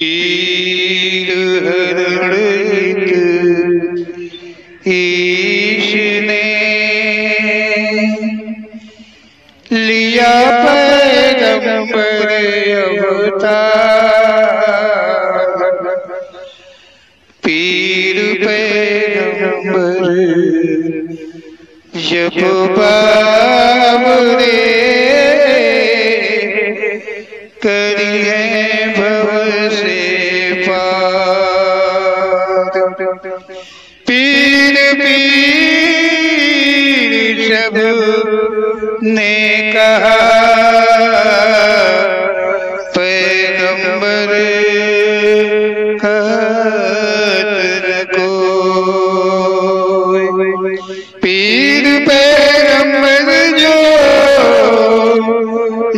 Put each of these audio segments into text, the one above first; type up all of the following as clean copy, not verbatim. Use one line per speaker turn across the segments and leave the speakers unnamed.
पीर हरणित ईश ने लिया पैगंबर अवतार। पीर पैगंबर जब बाबरे करी है भव से पार। पीर पीर सब ने कहा पैगंबर कहत न कोई। पीर पैगंबर जो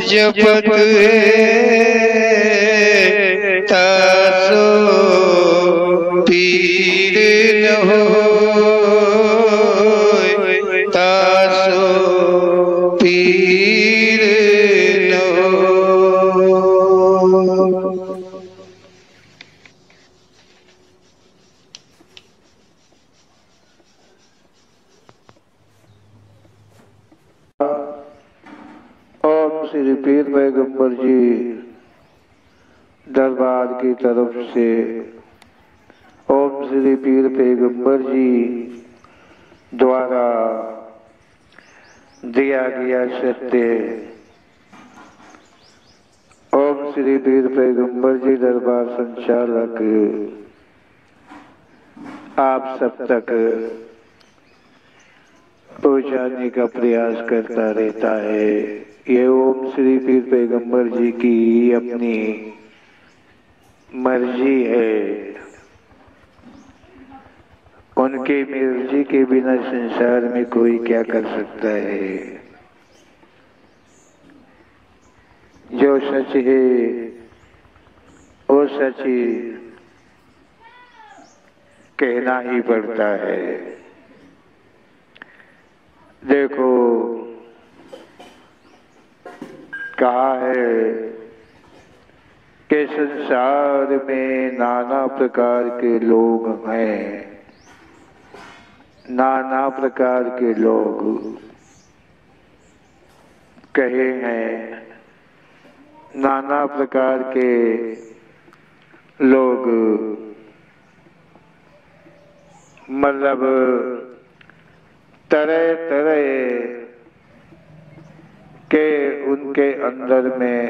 जपत तासो पीर न होय, तासो पीर न होय। ओम श्री पीर पैगंबर जी दरबार की तरफ से ओम श्री पीर पैगंबर जी द्वारा दिया गया सत्य। ओम श्री पीर पैगंबर जी दरबार संचालक आप सब तक पहुंचाने का प्रयास करता रहता है। ये ओम श्री पीर पैगंबर जी की अपनी मर्जी है। उनके मर्जी के बिना संसार में कोई क्या कर सकता है। जो सच है वो सच कहना ही पड़ता है। देखो कहा है कि संसार में नाना प्रकार के लोग हैं, नाना प्रकार के लोग कहे हैं, नाना प्रकार के लोग मतलब तरह तरह के उनके अंदर में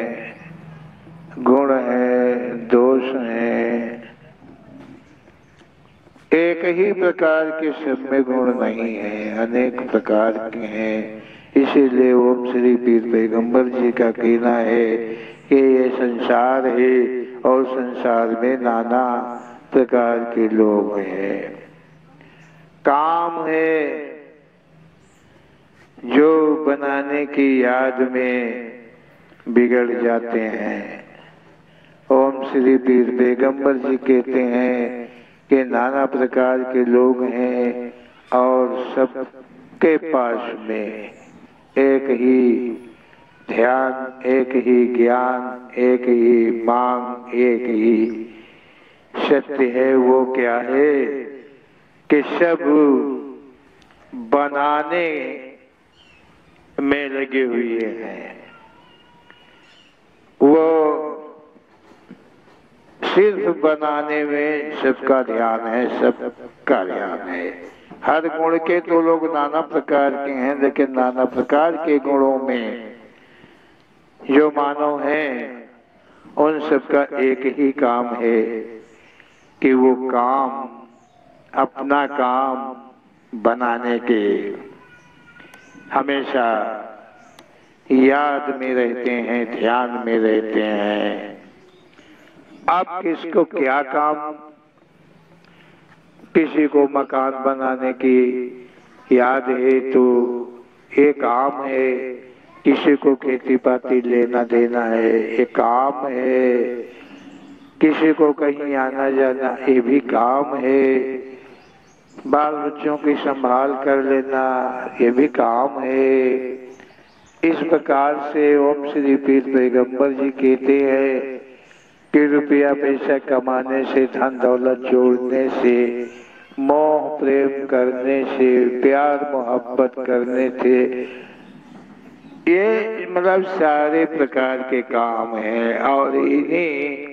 गुण हैं, दोष हैं। एक ही प्रकार के सब में गुण नहीं है, अनेक प्रकार के हैं। इसीलिए ओम श्री पीर पैगंबर जी का कहना है कि ये संसार है और संसार में नाना प्रकार के लोग हैं। काम है जो बनाने की याद में बिगड़ जाते हैं। ओम श्री पीर पैगंबर जी कहते हैं कि नाना प्रकार के लोग हैं और सबके पास में एक ही ध्यान, एक ही ज्ञान, एक ही मांग, एक ही सत्य है। वो क्या है कि सब बनाने में लगे हुए हैं। वो सिर्फ बनाने में सबका ध्यान है, सबका ध्यान है। हर गुण के तो लोग नाना प्रकार के हैं, लेकिन नाना प्रकार के गुणों में जो मानव हैं उन सबका एक ही काम है कि वो काम अपना काम बनाने के हमेशा याद में रहते हैं, ध्यान में रहते हैं। अब किसको क्या काम, किसी को मकान बनाने की याद है तो एक काम है, किसी को खेती पाती लेना देना है एक काम है, किसी को कहीं आना जाना ये भी काम है, बाल बच्चों की संभाल कर लेना ये भी काम है। इस प्रकार से ओम श्री पीर पैगंबर जी कहते हैं कि रुपया पैसा कमाने से, धन दौलत जोड़ने से, मोह प्रेम करने से, प्यार मोहब्बत करने से, ये मतलब सारे प्रकार के काम हैं। और इन्हीं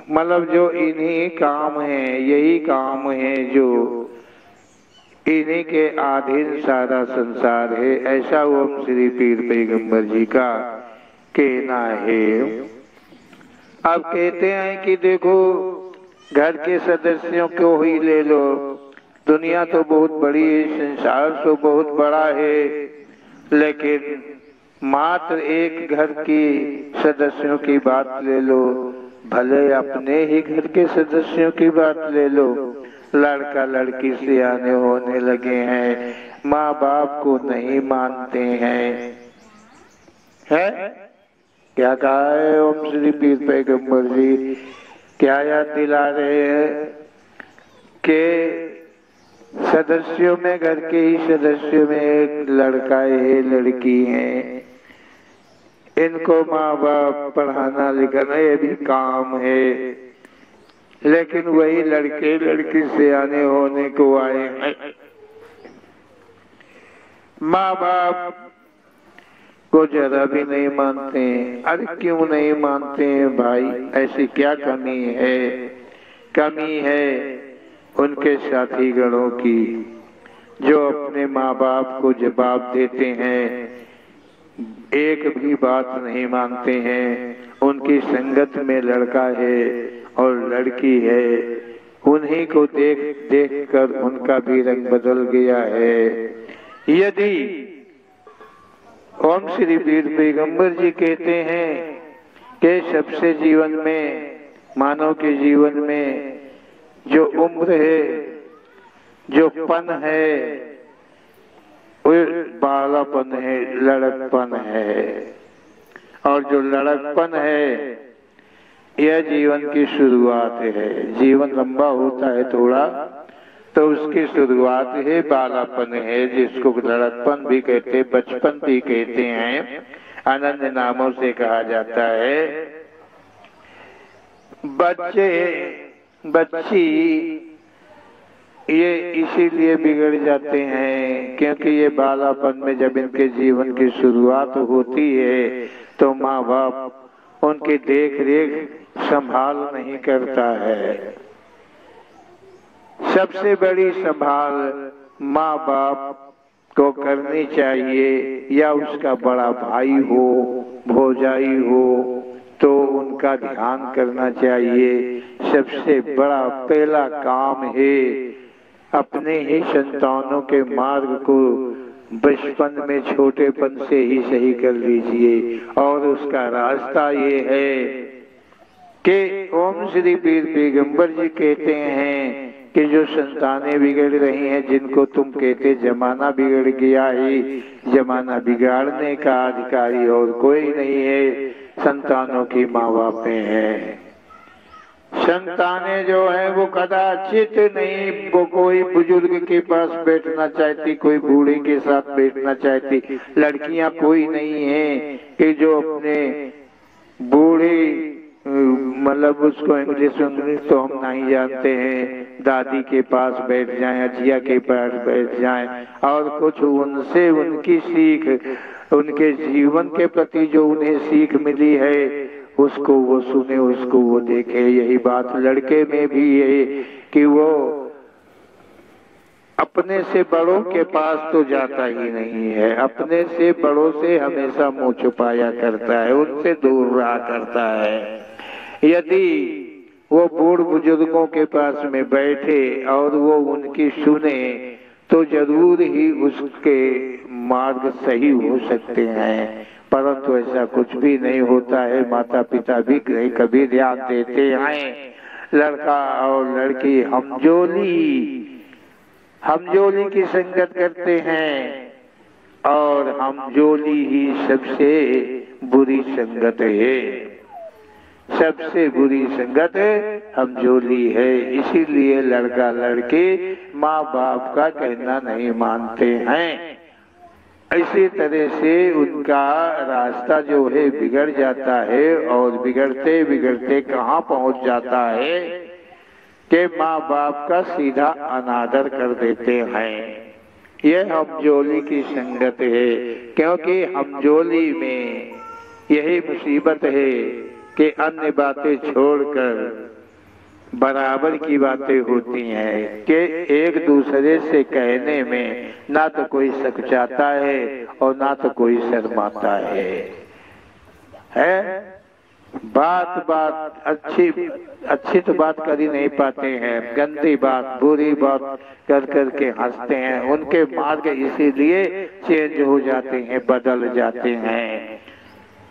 मतलब जो इन्हीं काम हैं, यही काम है जो इन्हीं के अधीन सारा संसार है, ऐसा ओम श्री पीर पैगंबर जी का कहना है। अब कहते हैं कि देखो घर के सदस्यों को ही ले लो, दुनिया तो बहुत बड़ी है, संसार तो बहुत बड़ा है, लेकिन मात्र एक घर की सदस्यों की बात ले लो, भले अपने ही घर के सदस्यों की बात ले लो, लड़का लड़की सियाने होने लगे हैं, माँ बाप को नहीं मानते हैं। है क्या कहा है ओम श्री पीर पैगंबर जी? क्या याद दिला रहे हैं कि सदस्यों में, घर के ही सदस्यों में एक लड़का है, लड़की है, इनको माँ बाप पढ़ाना लिखाना ये भी काम है, लेकिन वही लड़के लड़की सियाने होने को आए हैं, माँ बाप को जरा भी नहीं मानते हैं। अरे क्यों नहीं मानते हैं भाई? ऐसी क्या कमी है? कमी है उनके साथी गणों की, जो अपने माँ बाप को जवाब देते हैं, एक भी बात नहीं मानते हैं। उनकी संगत में लड़का है और लड़की है, उन्हीं को देख देख कर उनका भी रंग बदल गया है। यदि ओम श्री पीर पैगंबर जी कहते हैं कि सबसे जीवन में, मानव के जीवन में जो उम्र है, जो पन है, वो बालापन है, लड़कपन है, और जो लड़कपन है यह जीवन की शुरुआत है। जीवन लंबा होता है थोड़ा तो उसकी शुरुआत है बालापन है, जिसको लड़कपन भी कहते, बचपन भी कहते हैं, अनन्य नामों से कहा जाता है। बच्चे बच्ची ये इसीलिए बिगड़ जाते हैं क्योंकि ये बालापन में जब इनके जीवन की शुरुआत होती है तो माँ बाप उनकी देख रेख संभाल नहीं करता है। सबसे बड़ी संभाल माँ बाप को करनी चाहिए, या उसका बड़ा भाई हो, भौजाई हो, तो उनका ध्यान करना चाहिए। सबसे बड़ा पहला काम है अपने ही संतानों के मार्ग को बचपन में, छोटेपन से ही सही कर लीजिए। और उसका रास्ता ये है कि ओम श्री पीर पैगंबर जी कहते हैं कि जो संतानें बिगड़ रही हैं, जिनको तुम कहते जमाना बिगड़ गया है, जमाना बिगाड़ने का अधिकारी और कोई नहीं है, संतानों की माँ बाप हैं। संतानें जो है वो कदाचित नहीं, वो कोई बुजुर्ग के पास बैठना चाहती, कोई बूढ़े के साथ बैठना चाहती। लड़कियां कोई नहीं है कि जो अपने बूढ़े, मतलब उसको इंग्लिश तो हम नहीं जानते हैं, दादी के पास बैठ जाएं, अजिया के पास बैठ जाएं, और कुछ उनसे उनकी सीख, उनके जीवन के प्रति जो उन्हें सीख मिली है उसको वो सुने, उसको वो देखे। यही बात लड़के में भी है कि वो अपने से बड़ों के पास तो जाता ही नहीं है, अपने से बड़ों से हमेशा मुंह छुपाया करता है, उनसे दूर रहा करता है। यदि वो बूढ़ बुजुर्गों के पास में बैठे और वो उनकी सुने तो जरूर ही उसके मार्ग सही हो सकते हैं, परंतु ऐसा कुछ भी नहीं होता है। माता पिता भी नहीं कभी ध्यान देते हैं। लड़का और लड़की हमजोली की संगत करते हैं, और हमजोली ही सबसे बुरी संगत है। सबसे बुरी संगत हमजोली है। इसीलिए लड़का लड़की माँ बाप का कहना नहीं मानते हैं। इसी तरह से उनका रास्ता जो है बिगड़ जाता है और बिगड़ते बिगड़ते कहाँ पहुंच जाता है कि माँ बाप का सीधा अनादर कर देते हैं। यह हमजोली की संगत है, क्योंकि हमजोली में यही मुसीबत है कि अन्य बातें छोड़कर बराबर की बातें होती हैं कि एक दूसरे से कहने में ना तो कोई सकुचाता है और ना तो कोई शर्माता है? बात बात अच्छी तो बात कर ही नहीं पाते हैं, गंदी बात बुरी बात कर करके हंसते हैं। उनके मार्ग इसीलिए चेंज हो जाते हैं, बदल जाते हैं।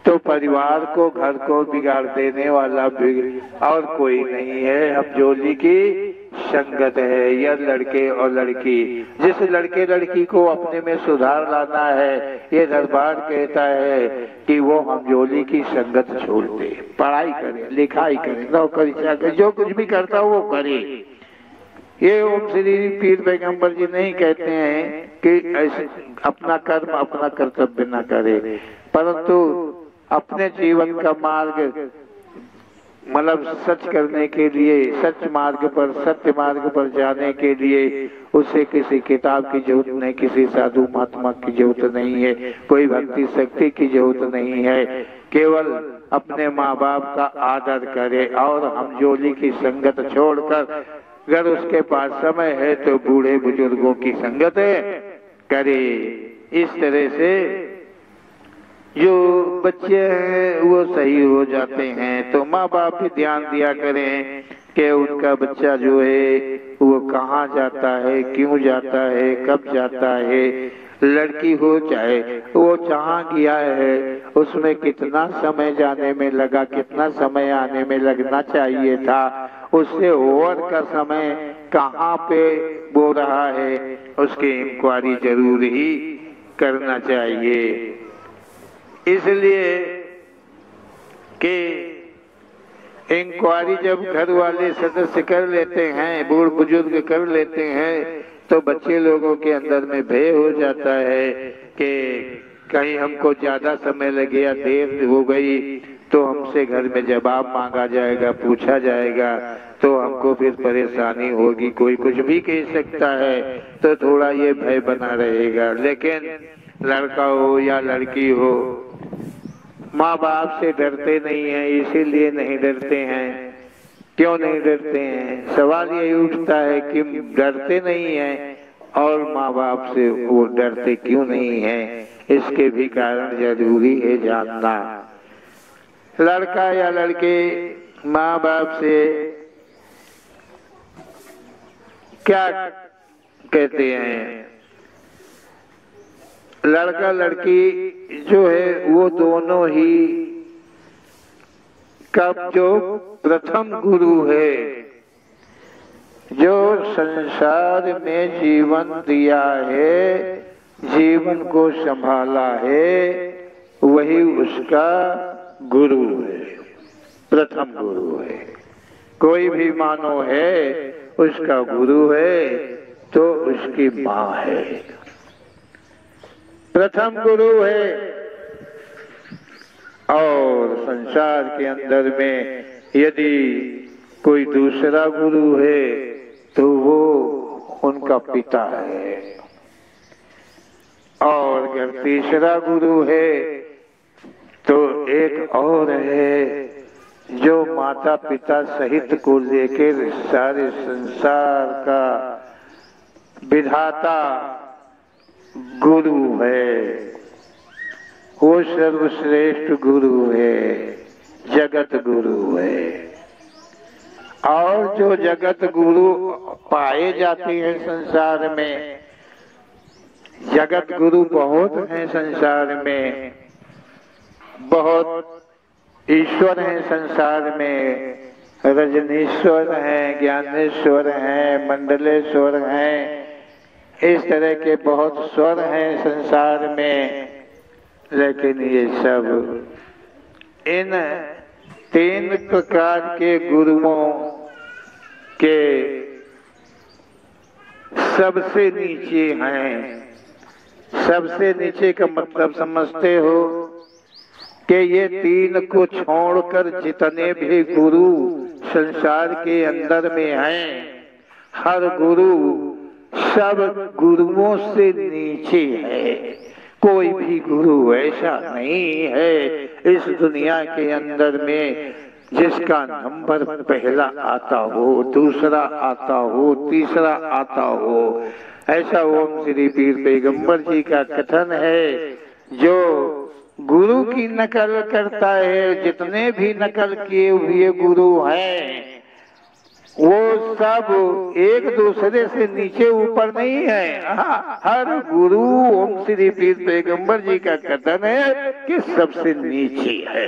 तो परिवार को, घर को बिगाड़ देने वाला और कोई नहीं है, हमजोली की संगत है। यह लड़के और लड़की, जिस लड़के लड़की को अपने में सुधार लाना है, ये दरबार कहता है कि वो हमजोली की संगत छोड़ दे, पढ़ाई करे, लिखाई करे, नौकरी चाकरी जो कुछ भी करता हो वो करे। ये ओम श्री पीर पैगंबर जी नहीं कहते हैं कि ऐसे अपना कर्म अपना कर्तव्य न करे, परंतु अपने जीवन का मार्ग मतलब सच करने के लिए, सच मार्ग पर, सत्य मार्ग पर जाने के लिए उसे किसी किताब की जरूरत नहीं, किसी साधु महात्मा की जरूरत नहीं है, कोई भक्ति शक्ति की जरूरत नहीं है। केवल अपने माँ बाप का आदर करे और हमजोली की संगत छोड़कर अगर उसके पास समय है तो बूढ़े बुजुर्गों की संगत करे। इस तरह से जो बच्चे हैं वो सही हो जाते हैं। तो माँ बाप भी ध्यान दिया करें कि उनका बच्चा जो है वो कहाँ जाता है, क्यों जाता है, कब जाता है। लड़की हो चाहे वो जहाँ गया है उसमें कितना समय जाने में लगा, कितना समय आने में लगना चाहिए था, उससे ओवर का समय कहाँ पे वो रहा है, उसकी इंक्वायरी जरूर ही करना चाहिए। इसलिए कि इंक्वायरी जब घर वाले सदस्य कर लेते हैं, बूढ़ बुजुर्ग कर लेते हैं, तो बच्चे लोगों के अंदर में भय हो जाता है कि कहीं हमको ज्यादा समय लग गया, देर हो गई तो हमसे घर में जवाब मांगा जाएगा, पूछा जाएगा, तो हमको फिर परेशानी होगी, कोई कुछ भी कह सकता है, तो थोड़ा ये भय बना रहेगा। लेकिन लड़का हो या लड़की हो, माँ बाप से डरते नहीं हैं। इसीलिए नहीं डरते हैं। क्यों नहीं डरते हैं? सवाल यही उठता है कि डरते नहीं हैं और माँ बाप से वो डरते क्यों नहीं हैं? इसके भी कारण जरूरी है जानना। लड़का या लड़के माँ बाप से क्या कहते हैं? लड़का लड़की जो है वो दोनों ही कब जो प्रथम गुरु है, जो संसार में जीवन दिया है, जीवन को संभाला है, वही उसका गुरु है, प्रथम गुरु है। कोई भी मानो है उसका गुरु है तो उसकी माँ है, प्रथम गुरु है। और संसार के अंदर में यदि कोई दूसरा गुरु है तो वो उनका पिता है, और अगर तीसरा गुरु है तो एक और है जो माता पिता सहित को लेकर सारे संसार का विधाता गुरु है। वो सर्वश्रेष्ठ गुरु है, जगत गुरु है। और जो जगत गुरु पाए जाते हैं संसार में, जगत गुरु बहुत हैं संसार में, बहुत ईश्वर हैं संसार में। रजनीश्वर हैं, ज्ञानेश्वर हैं, मंडलेश्वर हैं, इस तरह के बहुत स्वर हैं संसार में। लेकिन ये सब इन तीन प्रकार के गुरुओं के सबसे नीचे हैं। सबसे नीचे का मतलब समझते हो कि ये तीन को छोड़कर जितने भी गुरु संसार के अंदर में हैं, हर गुरु सब गुरुओं से नीचे है। कोई भी गुरु ऐसा नहीं है इस दुनिया के अंदर में जिसका नंबर पहला आता हो, दूसरा आता हो, तीसरा आता हो। ऐसा ओम श्री पीर पैगंबर जी का कथन है। जो गुरु की नकल करता है, जितने भी नकल किए हुए गुरु हैं वो सब एक दूसरे से नीचे ऊपर नहीं है। हर गुरु ओम श्री पीर पैगंबर जी का कथन है कि सबसे नीचे है।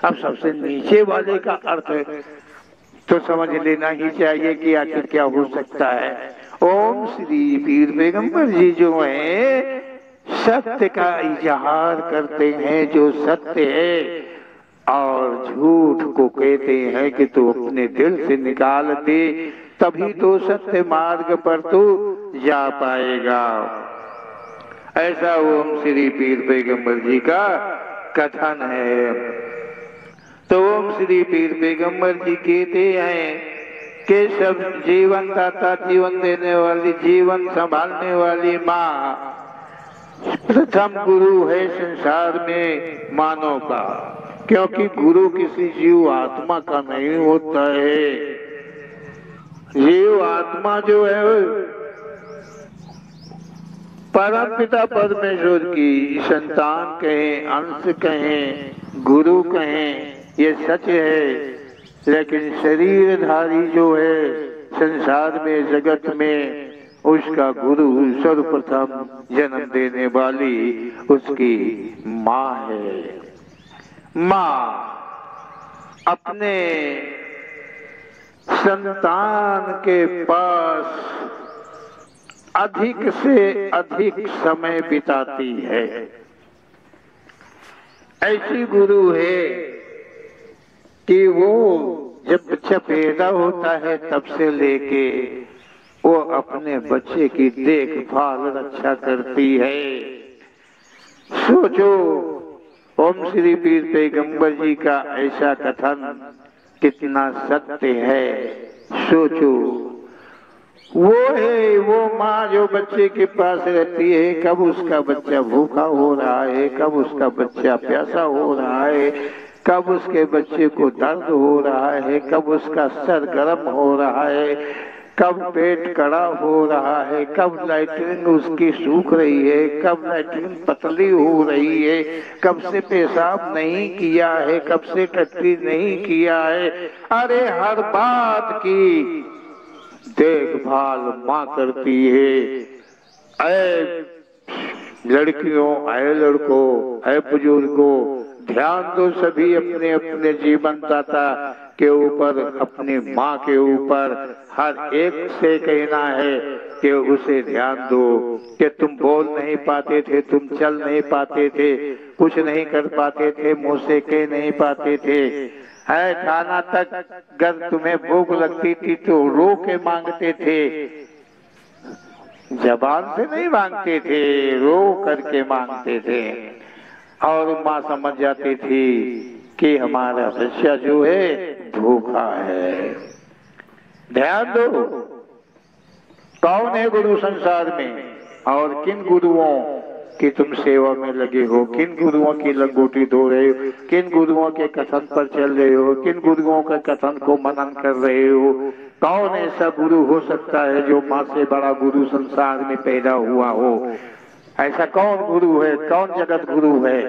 अब सबसे नीचे वाले का अर्थ तो समझ लेना ही चाहिए कि आखिर क्या हो सकता है। ओम श्री पीर पैगंबर जी जो है सत्य का इजहार करते हैं, जो सत्य है, और झूठ को कहते हैं कि तू अपने दिल से निकाल दे, तभी तो सत्य मार्ग पर तू जा पाएगा। ऐसा ओम श्री पीर पैगंबर जी का कथन है। तो ओम श्री पीर पैगंबर जी कहते हैं कि सब जीवन दाता, जीवन देने वाली, जीवन संभालने वाली माँ प्रथम गुरु है संसार में मानव का। क्योंकि गुरु किसी जीव आत्मा का नहीं होता है। जीव आत्मा जो है परम पिता परमेश्वर की संतान कहें, अंश कहें, गुरु कहें, ये सच है। लेकिन शरीरधारी जो है संसार में, जगत में, उसका गुरु सर्वप्रथम जन्म देने वाली उसकी माँ है। माँ अपने संतान के पास अधिक से अधिक समय बिताती है। ऐसी गुरु है कि वो जब बच्चा पैदा होता है तब से लेके वो अपने बच्चे की देखभाल रक्षा करती है। सोचो ओम श्री पीर पैगंबर जी का ऐसा कथन कितना सत्य है। सोचो वो है वो माँ जो बच्चे के पास रहती है, कब उसका बच्चा भूखा हो रहा है, कब उसका बच्चा प्यासा हो रहा है, कब उसके बच्चे को दर्द हो रहा है, कब उसका सर गर्म हो रहा है, कब पेट कड़ा हो रहा है, कब लैट्रिन उसकी सूख रही है, कब लैट्रिन पतली हो रही है, कब से पेशाब नहीं किया है, कब से टट्टी नहीं किया है। अरे हर बात की देखभाल माँ करती है। ऐ लड़कियों, ऐ लड़कों, ऐ बुजुर्गों, ध्यान दो सभी अपने अपने जीवन दाता के ऊपर, अपनी माँ के ऊपर। हर एक से कहना है कि उसे ध्यान दो कि तुम बोल नहीं पाते थे, तुम चल नहीं पाते थे, कुछ नहीं कर पाते थे, मुंह से कह नहीं पाते थे। है खाना तक अगर तुम्हें भूख लगती थी तो रो के मांगते थे, जबान से नहीं मांगते थे, रो करके मांगते थे। और माँ समझ जाती थी कि हमारा बच्चा जो है भूखा है। ध्यान दो कौन है गुरु संसार में, और किन गुरुओं कि तुम सेवा में लगे हो, किन गुरुओं की लंगोटी धो रहे हो, किन गुरुओं के कथन पर चल रहे हो, किन गुरुओं के कथन को मनन कर रहे हो। कौन ऐसा गुरु हो सकता है जो माँ से बड़ा गुरु संसार में पैदा हुआ हो? ऐसा कौन गुरु है, कौन जगत गुरु है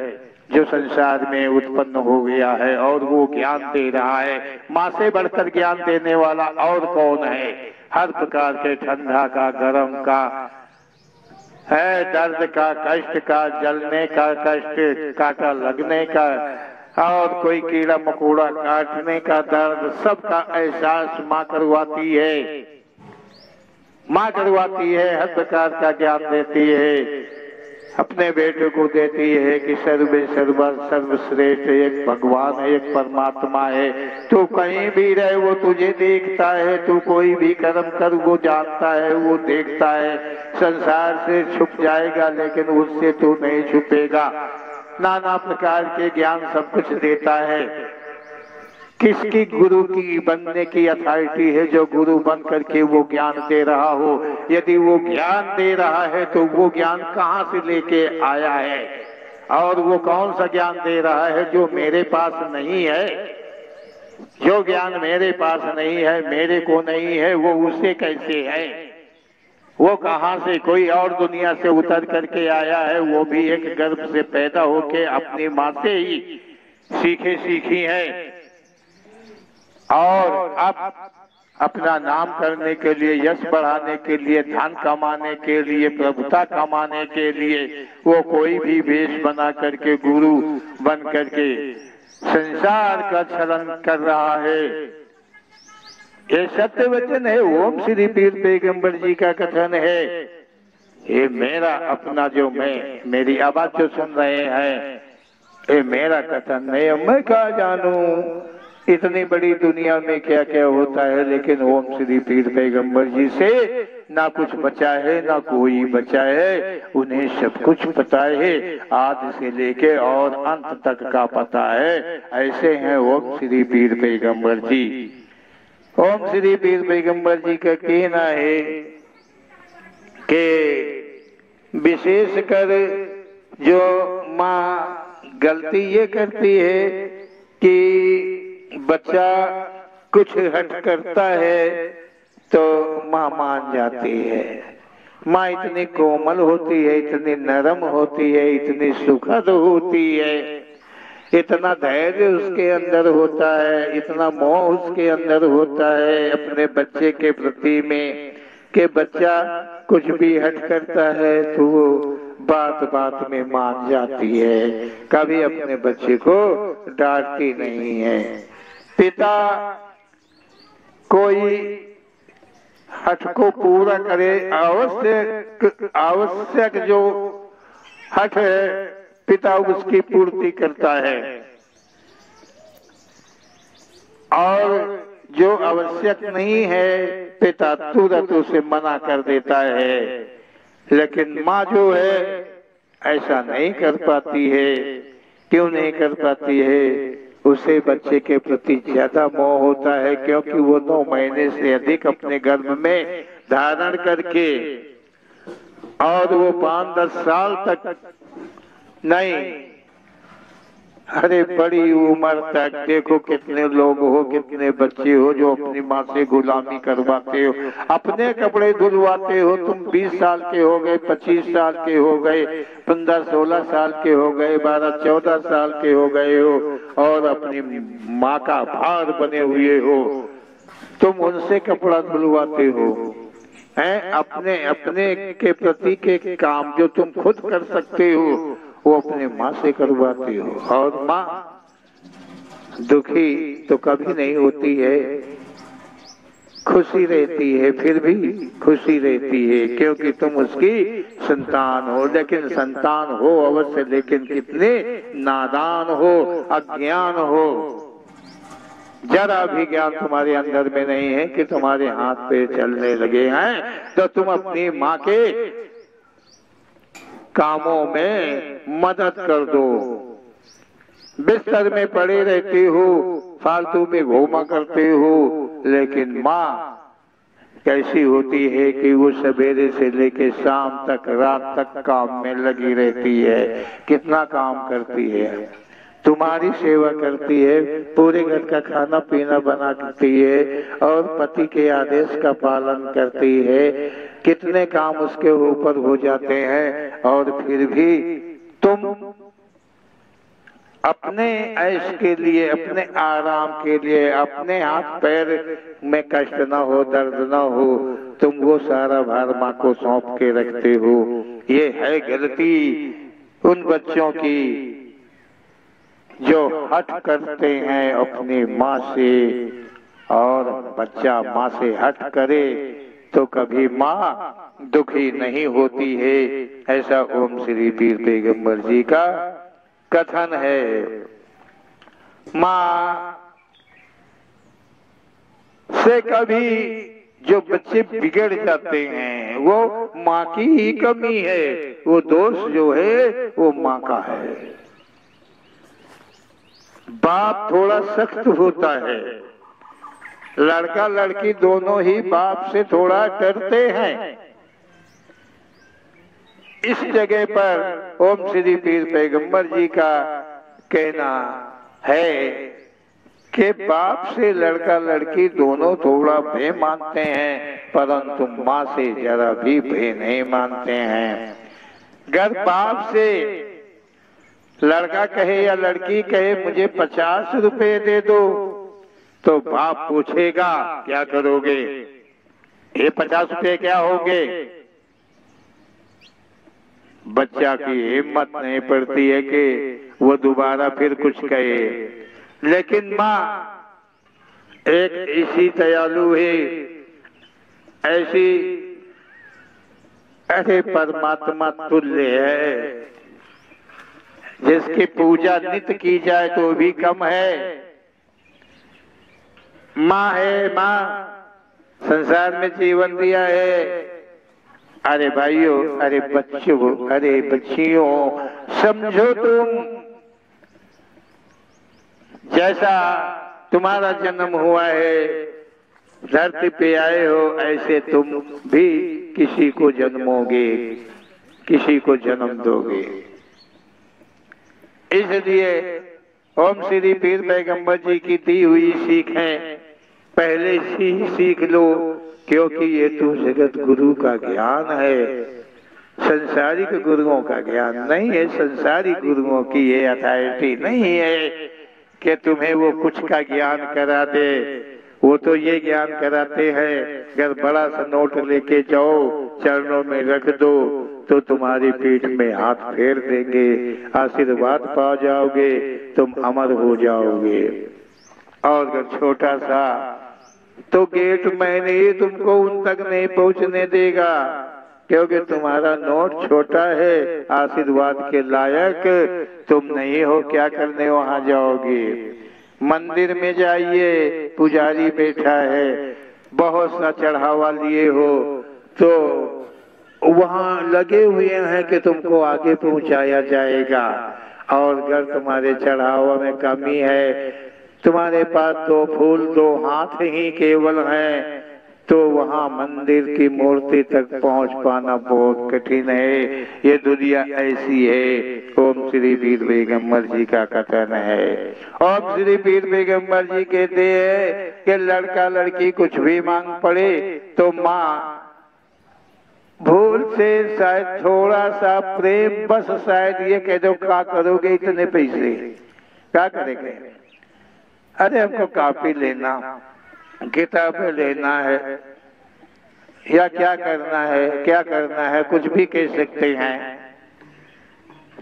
जो संसार में उत्पन्न हो गया है और वो ज्ञान दे रहा है? माँ से बढ़कर ज्ञान देने वाला और कौन है? हर प्रकार के ठंडा का, गर्म का है, दर्द का, कष्ट का, जलने का कष्ट, कांटा लगने का, और कोई कीड़ा मकोड़ा काटने का दर्द, सबका एहसास माँ करवाती है। माँ करवाती है, हर प्रकार का ज्ञान देती है। अपने बेटे को देती है कि सर्वे सर्वा सर्वश्रेष्ठ एक भगवान है, एक परमात्मा है। तू कहीं भी रहे वो तुझे देखता है, तू कोई भी कर्म कर वो जानता है, वो देखता है। संसार से छुप जाएगा लेकिन उससे तू नहीं छुपेगा। नाना प्रकार के ज्ञान सब कुछ देता है। किसकी गुरु की बनने की अथॉरिटी है? जो गुरु बन करके वो ज्ञान दे रहा हो। यदि वो ज्ञान दे रहा है तो वो ज्ञान कहाँ से लेके आया है? और वो कौन सा ज्ञान दे रहा है जो मेरे पास नहीं है? जो ज्ञान मेरे पास नहीं है, मेरे को नहीं है, वो उसे कैसे है? वो कहाँ से? कोई और दुनिया से उतर करके आया है, वो भी एक गर्भ से पैदा होके अपनी माँ से ही सीखी है। और अब अपना नाम करने के लिए, यश बढ़ाने के लिए, धन कमाने के लिए, प्रभुता कमाने के लिए वो कोई भी वेश बना करके गुरु बन करके संसार का छलन कर रहा है। ये सत्य वचन है। ओम श्री पीर पैगंबर जी का कथन है। ये मेरा अपना जो मेरी आवाज जो सुन रहे हैं, ये मेरा कथन नहीं है। मैं क्या जानूं इतनी बड़ी दुनिया में क्या क्या होता है, लेकिन ओम श्री पीर पैगंबर जी से ना कुछ बचा है ना कोई बचा है। उन्हें सब कुछ पता है, आदि से लेके और अंत तक का पता है। ऐसे हैं ओम श्री पीर पैगंबर जी। ओम श्री पीर पैगंबर जी का कहना है कि विशेषकर जो माँ गलती ये करती है कि बच्चा कुछ हट करता है तो माँ मान जाती है। माँ इतनी कोमल होती है, इतनी नरम होती है, इतनी सुखद होती है, इतना धैर्य उसके अंदर होता है, इतना मोह उसके अंदर होता है अपने बच्चे के प्रति में कि बच्चा कुछ भी हट करता है तो वो बात बात में मान जाती है। कभी अपने बच्चे को डांटती नहीं है। पिता कोई हठ को पूरा करे, आवश्यक जो हठ है पिता उसकी पूर्ति करता है, और जो आवश्यक नहीं है पिता तुरंत उसे मना कर देता है। लेकिन माँ जो है ऐसा नहीं कर पाती है। क्यों नहीं कर पाती है? उसे बच्चे के प्रति ज्यादा मोह होता है, क्योंकि वो 9 महीने से अधिक अपने गर्भ में धारण करके और वो 5-10 साल तक नहीं, अरे बड़ी उम्र तक देखो कितने लोग हो, कितने बच्चे हो जो अपनी माँ से गुलामी करवाते हो, अपने कपड़े धुलवाते हो। तुम 20 साल के हो गए, 25 साल के हो गए, 15-16 साल के हो गए, 12-14 साल के हो गए हो और अपनी माँ का भार बने हुए हो। तुम उनसे कपड़ा धुलवाते हो हैं? अपने के प्रति के काम जो तुम खुद कर सकते हो वो अपने माँ से करवाते हो। और माँ दुखी तो कभी नहीं होती है, खुशी रहती है, फिर भी खुशी रहती है क्योंकि तुम उसकी संतान हो। लेकिन संतान हो अवश्य, लेकिन कितने नादान हो, अज्ञान हो। जरा भी ज्ञान तुम्हारे अंदर में नहीं है कि तुम्हारे हाथ पे चलने लगे हैं तो तुम अपनी माँ के कामों में मदद कर दो। बिस्तर में पड़े रहते हो, फालतू में घूमा करते हो, लेकिन माँ कैसी होती है कि वो सवेरे से लेके शाम तक, रात तक काम में लगी रहती है। कितना काम करती है, तुम्हारी सेवा करती है, पूरे घर का खाना पीना बनाती है और पति के आदेश का पालन करती है। कितने काम उसके ऊपर हो जाते हैं और फिर भी तुम अपने ऐश के लिए, अपने आराम के लिए, अपने हाथ पैर में कष्ट ना हो, दर्द ना हो, तुम वो सारा भार माँ को सौंप के रखते हो। ये है गलती उन बच्चों की जो हट करते हैं अपनी माँ से। और बच्चा माँ से हट करे तो कभी माँ दुखी नहीं होती है, ऐसा ओम श्री पीर पैगंबर जी का कथन है। माँ से कभी जो बच्चे बिगड़ जाते हैं वो माँ की ही कमी है, वो दोष जो है वो माँ का है। बाप थोड़ा सख्त होता है, लड़का लड़की दोनों ही बाप से थोड़ा डरते हैं। इस जगह पर ओम श्री पीर पैगंबर जी का कहना है कि बाप से लड़का लड़की दोनों थोड़ा भय मानते हैं, परंतु माँ से जरा भी भय नहीं मानते हैं। अगर बाप से लड़का कहे या लड़की कहे मुझे 50 रुपए दे दो, तो बाप पूछेगा क्या करोगे, ये 50 रुपए क्या होंगे। बच्चा की हिम्मत नहीं पड़ती है कि वो दोबारा फिर कुछ कहे, लेकिन माँ एक ऐसी दयालु है, ऐसी ऐसे परमात्मा तुल्य है, जिसकी पूजा नित्य की जाए तो भी कम है। माँ है, माँ संसार में जीवन दिया है। अरे भाइयों, अरे बच्चों, अरे बच्चियों, समझो तुम जैसा तुम्हारा जन्म हुआ है, धरती पे आए हो, ऐसे तुम भी किसी को जन्मोगे, किसी को जन्म दोगे। इसलिए ओम श्री पीर पैगंबर जी की दी हुई सीख है, पहले से ही सीख लो, क्योंकि ये तो जगत गुरु का ज्ञान है, संसारिक गुरुओं का ज्ञान नहीं है। संसारिक गुरुओं की ये अथॉरिटी नहीं है कि तुम्हें वो कुछ का ज्ञान करा दे। वो तो ये ज्ञान कराते हैं, अगर बड़ा सा नोट लेके जाओ, चरणों में रख दो, तो तुम्हारी पीठ में हाथ फेर देंगे, आशीर्वाद पा जाओगे, तुम अमर हो जाओगे। और अगर छोटा सा, तो गेट मैंने ही तुमको उन तक नहीं पहुंचने देगा, क्योंकि तुम्हारा नोट छोटा है, आशीर्वाद के लायक तुम नहीं हो, क्या करने वहां जाओगे। मंदिर में जाइए, पुजारी बैठा है, बहुत सा चढ़ावा लिए हो, तो वहां लगे हुए हैं कि तुमको आगे पहुंचाया जाएगा। और अगर तुम्हारे चढ़ावा में कमी है, तुम्हारे पास 2 फूल 2 हाथ ही केवल हैं, तो वहां मंदिर की मूर्ति तक पहुंच पाना बहुत कठिन है। ये दुनिया ऐसी है। ओम श्री पीर पैगंबर जी का कथन है। ओम श्री पीर पैगंबर जी कहते हैं कि लड़का लड़की कुछ भी मांग पड़े तो माँ भूल से शायद थोड़ा सा प्रेम, बस शायद ये कह दो क्या करोगे इतने पैसे, क्या करेंगे। अरे हमको कॉपी लेना, किताबें लेना है, या क्या करना है, क्या करना है, कुछ भी कह सकते हैं।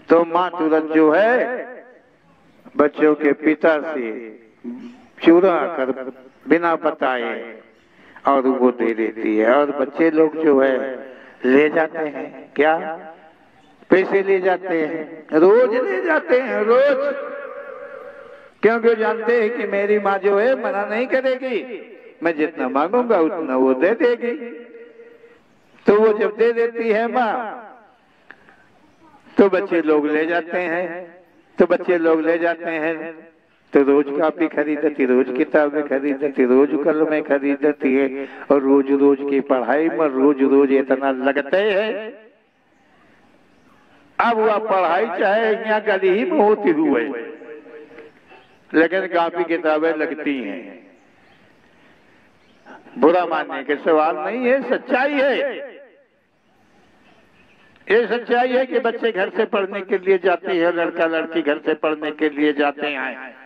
तो माँ तुरंत जो है बच्चों के पिता से चुरा कर बिना बताए और वो दे देती है। और बच्चे लोग जो है ले जाते हैं, क्या पैसे ले जाते हैं, रोज ले जाते हैं, रोज, क्योंकि जानते हैं कि मेरी माँ जो है मना नहीं करेगी, मैं जितना मांगूंगा उतना वो दे देगी। तो वो जब दे देती है माँ, तो बच्चे लोग ले जाते हैं। तो बच्चे लोग ले जाते हैं तो रोज कॉपी खरीदती, रोज किताबें खरीदती, रोज कलमें खरीदती है, और रोज रोज की पढ़ाई में रोज रोज इतना लगते हैं। अब वह पढ़ाई चाहे यहाँ गली ही में होती हुए, लेकिन कॉपी किताबें लगती हैं। बुरा मानने के सवाल नहीं है, सच्चाई है। ये सच्चाई है कि बच्चे घर से पढ़ने के लिए जाते हैं, लड़का लड़की घर से पढ़ने के लिए जाते हैं,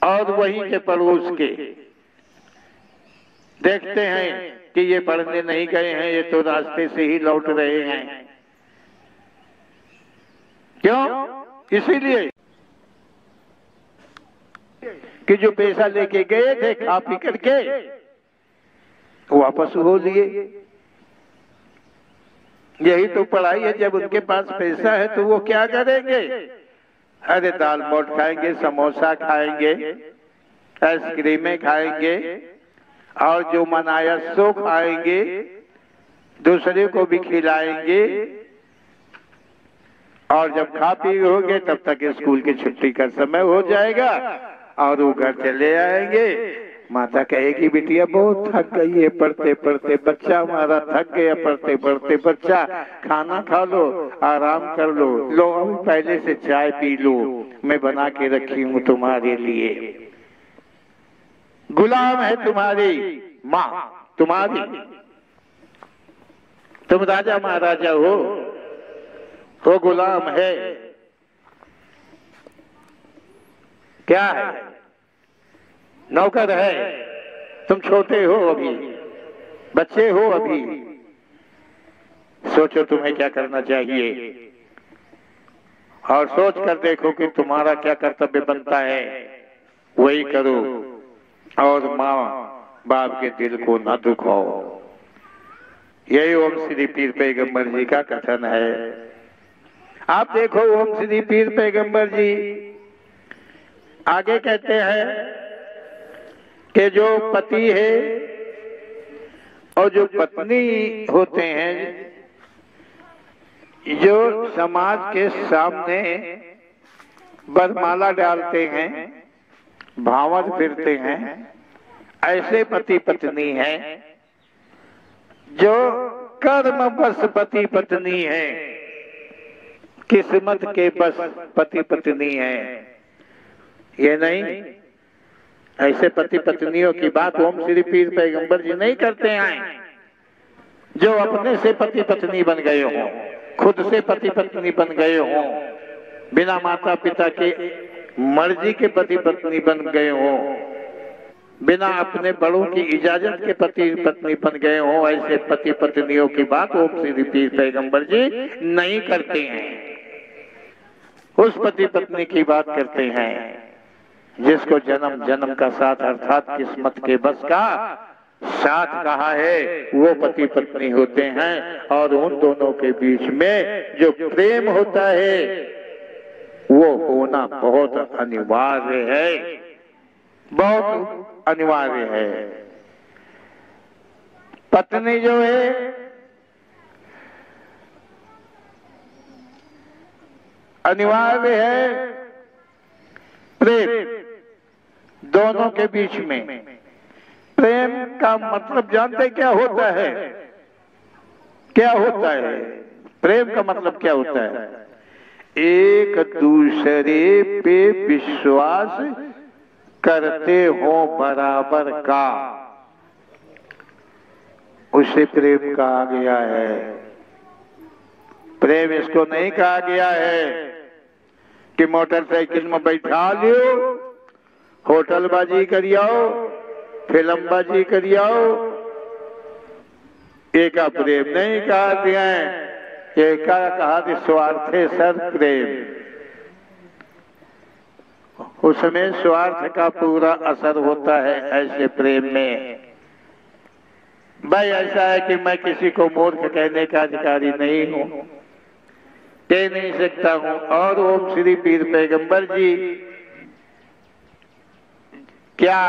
और वहीं के पड़ोस के देखते हैं कि ये पढ़ने नहीं गए हैं, ये तो रास्ते से ही लौट रहे हैं। क्यों? इसीलिए कि जो पैसा लेके गए थे खा पी करके, वापस हो लिए। यही तो पढ़ाई है। जब उनके पास पैसा है तो वो क्या करेंगे? अरे दाल मोट खाएंगे, समोसा खाएंगे, आइसक्रीमें खाएंगे और जो मनाया सो खाएंगे, दूसरे को भी खिलाएंगे। और जब खा पी होंगे तब तक स्कूल की छुट्टी का समय हो जाएगा और वो घर चले आएंगे। माता कहेगी बिटिया बहुत थक गई है पढ़ते पढ़ते, बच्चा हमारा थक गया पढ़ते पढ़ते, बच्चा खाना खा लो, आराम कर लो, लो अभी पहले से चाय पी लो, मैं बना के रखी हूँ तुम्हारे लिए। गुलाम है तुम्हारी माँ, तुम्हारी, तुम राजा महाराजा हो, वो गुलाम है। क्या है? नौकर है। तुम छोटे हो अभी, बच्चे हो अभी, सोचो तुम्हें क्या करना चाहिए और सोच कर देखो कि तुम्हारा क्या कर्तव्य बनता है, वही करो और माँ बाप के दिल को ना दुखाओ। यही ओम श्री पीर पैगंबर जी का कथन है। आप देखो ओम श्री पीर पैगंबर जी आगे कहते हैं कि जो पति है और जो पत्नी होते हैं, जो समाज के सामने वरमाला डालते हैं, भावर फिरते हैं, ऐसे पति पत्नी हैं। जो कर्म बस पति पत्नी है, किस्मत के बस पति पत्नी है, ये नहीं। ऐसे पति पत्नियों की बात ओम श्री पीर पैगंबर जी नहीं करते हैं। जो अपने से पति पत्नी बन गए हों, खुद से पति पत्नी बन गए हों, बिना माता पिता के मर्जी के पति पत्नी बन गए हों, बिना अपने बड़ों की इजाजत के पति पत्नी बन गए हों, ऐसे पति पत्नियों की बात ओम श्री पीर पैगंबर जी नहीं करते हैं। उस पति पत्नी की बात करते हैं जिसको जन्म जन्म का साथ अर्थात किस्मत के बस का साथ कहा है, वो पति पत्नी होते हैं। और उन दोनों के बीच में जो प्रेम होता है वो होना बहुत अनिवार्य है, बहुत अनिवार्य है। पत्नी जो है अनिवार्य है, प्रेम दोनों के बीच में। प्रेम का मतलब जानते क्या होता है? क्या होता है प्रेम का मतलब? क्या होता है? एक दूसरे पे विश्वास करते हो बराबर का, उसे प्रेम कहा गया है। प्रेम इसको नहीं कहा गया है कि मोटरसाइकिल में बैठा लियो, होटलबाजी करियाओ, फिल्मबाजी करियाओ, एक प्रेम नहीं कहा दिया है। एक कहा स्वार्थे सर प्रेम, उसमें स्वार्थ का पूरा असर होता है ऐसे प्रेम में। भाई ऐसा है कि मैं किसी को मूर्ख कहने का अधिकारी नहीं हूं, कह नहीं सकता हूं। और ओम श्री पीर पैगंबर जी क्या,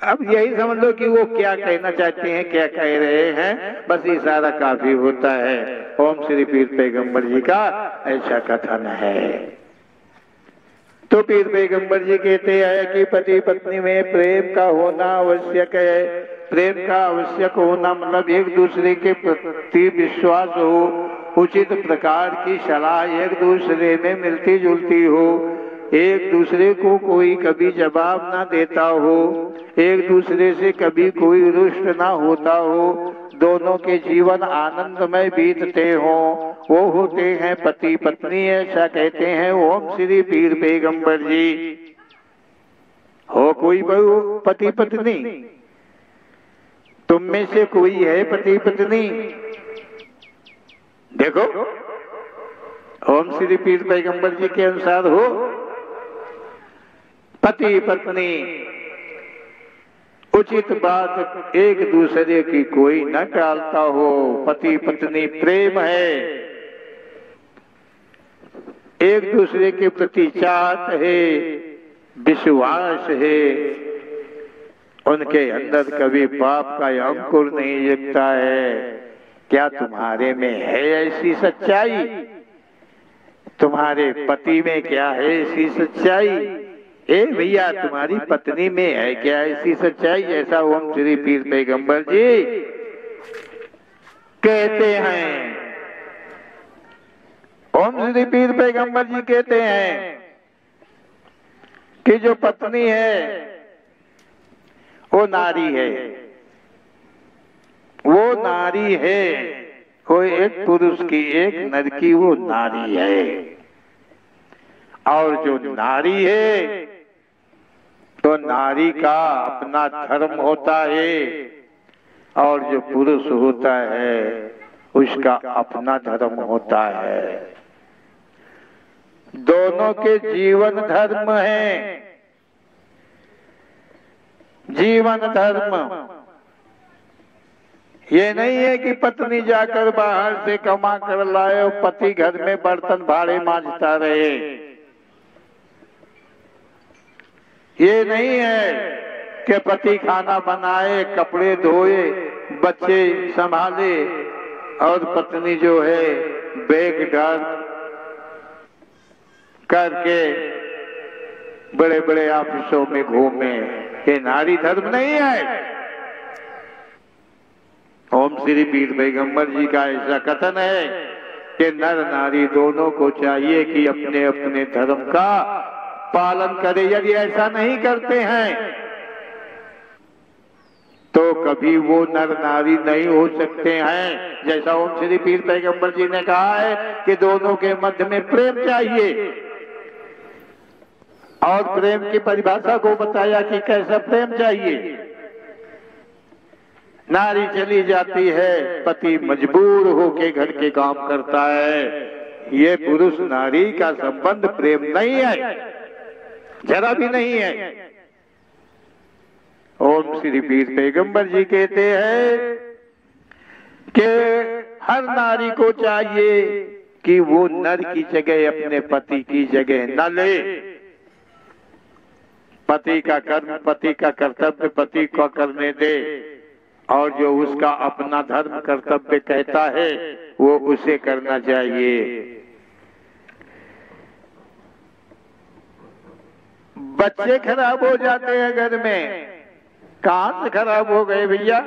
अब यही समझ लो कि वो क्या कहना चाहते हैं, क्या कह रहे हैं, बस इशारा काफी होता है। ओम श्री पीर पैगंबर जी का ऐसा कथन है। तो पीर पैगंबर जी कहते हैं कि पति पत्नी में प्रेम का होना आवश्यक है। प्रेम का आवश्यक होना मतलब एक दूसरे के प्रति विश्वास हो, उचित प्रकार की सलाह एक दूसरे में मिलती जुलती हो, एक दूसरे को कोई कभी जवाब ना देता हो, एक दूसरे से कभी कोई रुष्ट ना होता हो, दोनों के जीवन आनंदमय बीतते हो, वो होते हैं पति पत्नी। ऐसा कहते हैं ओम श्री पीर पैगंबर जी। हो कोई बहु पति पत्नी? तुम में से कोई है पति पत्नी? देखो ओम श्री पीर पैगंबर जी के अनुसार हो पति पत्नी उचित बात एक दूसरे की कोई न टालता हो। पति पत्नी प्रेम है, एक दूसरे के प्रति चाहत है, विश्वास है, उनके अंदर कभी पाप का अंकुर नहीं जगता है। क्या तुम्हारे में है ऐसी सच्चाई? तुम्हारे पति में क्या है ऐसी सच्चाई? ए भैया, तुम्हारी पत्नी में है क्या ऐसी सच्चाई? जैसा ओम श्री पीर पैगंबर जी कहते हैं। ओम श्री पीर पैगंबर जी कहते हैं कि जो पत्नी है वो नारी है, वो नारी है, कोई एक पुरुष की एक नर की वो नारी है। और जो नारी है तो नारी का अपना धर्म होता है, और जो पुरुष होता है उसका अपना धर्म होता है। दोनों के जीवन धर्म है, जीवन धर्म। ये नहीं है कि पत्नी जाकर बाहर से कमा कर लाए और पति घर में बर्तन भाड़े मांजता रहे। ये नहीं है कि पति खाना बनाए, कपड़े धोए, बच्चे संभाले और पत्नी जो है बैग डाल करके बड़े बड़े ऑफिसों में घूमे। ये नारी धर्म नहीं है। ओम श्री पीर पैगंबर जी का ऐसा कथन है कि नर नारी दोनों को चाहिए कि अपने अपने धर्म का पालन करे। यदि ऐसा नहीं करते हैं तो कभी वो नर नारी नहीं हो सकते हैं। जैसा ओम श्री पीर पैगंबर जी ने कहा है कि दोनों के मध्य में प्रेम चाहिए, और प्रेम की परिभाषा को बताया कि कैसा प्रेम चाहिए। नारी चली जाती है, पति मजबूर होके घर के काम करता है। ये पुरुष नारी का संबंध प्रेम नहीं है, जरा भी नहीं है। ओम श्री पीर पैगंबर जी कहते हैं कि हर नारी को चाहिए कि वो नर की जगह अपने पति की जगह न ले। पति का कर्म, पति का कर्तव्य पति को करने दे, और जो उसका अपना धर्म कर्तव्य कहता है वो उसे करना चाहिए। बच्चे खराब हो जाते हैं घर में। कहां से खराब हो गए भैया?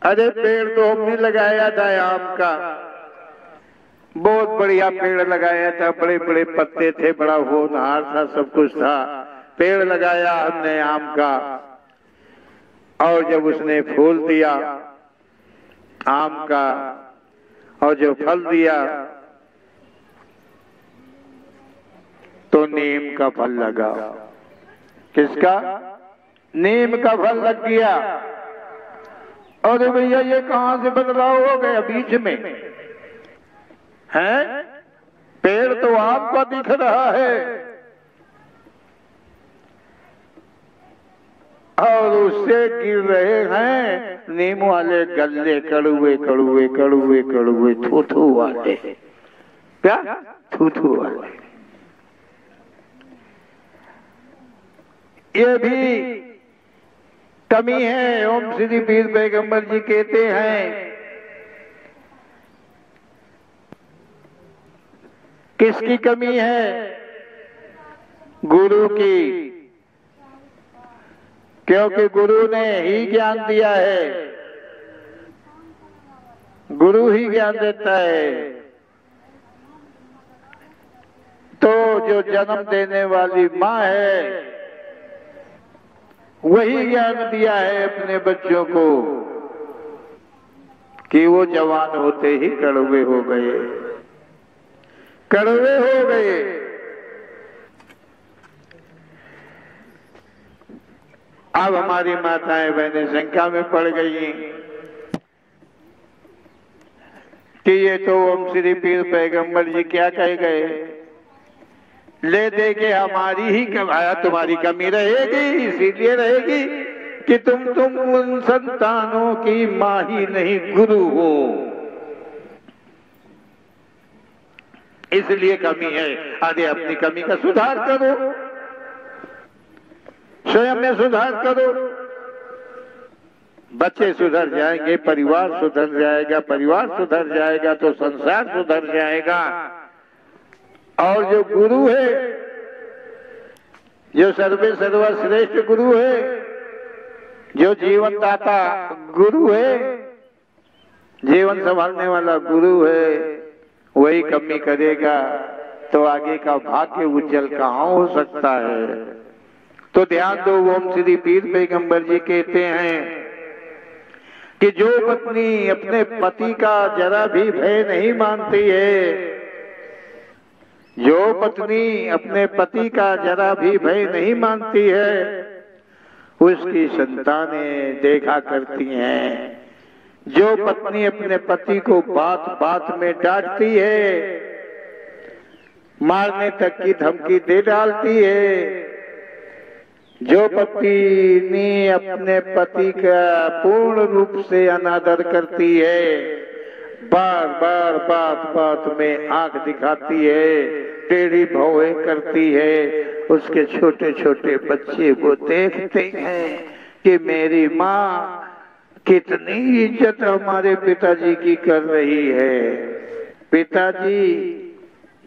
अरे पेड़ तो हमने लगाया था आम का, बहुत बढ़िया पेड़ लगाया था, बड़े बड़े पत्ते थे, बड़ा होनहार था, सब कुछ था। पेड़ लगाया हमने आम का, और जब उसने फूल दिया आम का और जो फल दिया तो नीम का फल लगा। किसका? नीम का फल लग गया। अरे भैया ये कहां से बदलाव हो गया बीच में? हैं? पेड़ तो आपको दिख रहा है और उससे गिर रहे हैं नीम वाले गल्ले, कड़ुए कड़ुए कड़ुए कड़ुए थूथू वाले। क्या? थूथू वाले। ये भी कमी है। ओम श्री पीर पैगंबर जी कहते हैं किसकी कमी है? गुरु की। क्योंकि गुरु ने ही ज्ञान दिया है, गुरु ही ज्ञान देता है। तो जो जन्म देने वाली माँ है वही ज्ञान दिया है अपने बच्चों को कि वो जवान होते ही कड़वे हो गए, कड़वे हो गए। अब हमारी माताएं बहनें शंका में पड़ गई कि ये तो ओम श्री पीर पैगंबर जी क्या कह गए, ले दे के हमारी ही तुम्हारी कमी रहेगी, इसीलिए रहेगी कि तुम उन संतानों की माँ ही नहीं गुरु हो, इसलिए कमी है। अरे अपनी कमी का सुधार करो, स्वयं में सुधार करो, बच्चे सुधर जाएंगे, परिवार सुधर जाएगा, परिवार सुधर जाएगा तो संसार सुधर जाएगा। और जो गुरु है, जो सर्वे सर्वश्रेष्ठ गुरु है, जो जीवन दाता गुरु है, जीवन संभालने वाला गुरु है, वही कमी करेगा तो आगे का भाग्य उज्जवल कहाँ हो सकता है। तो ध्यान दो, ओम श्री पीर पैगंबर जी कहते हैं कि जो पत्नी अपने पति का जरा भी भय नहीं मानती है, जो पत्नी अपने पति का जरा भी भय नहीं मानती है, उसकी संतानें देखा करती हैं। जो पत्नी अपने पति को बात बात में डांटती है, मारने तक की धमकी दे डालती है, जो पत्नी अपने पति का पूर्ण रूप से अनादर करती है, बार बार बात बात में आंख दिखाती है, टेढ़ी भौहें करती है, उसके छोटे छोटे बच्चे वो देखते हैं कि मेरी माँ कितनी इज्जत हमारे पिताजी की कर रही है, पिताजी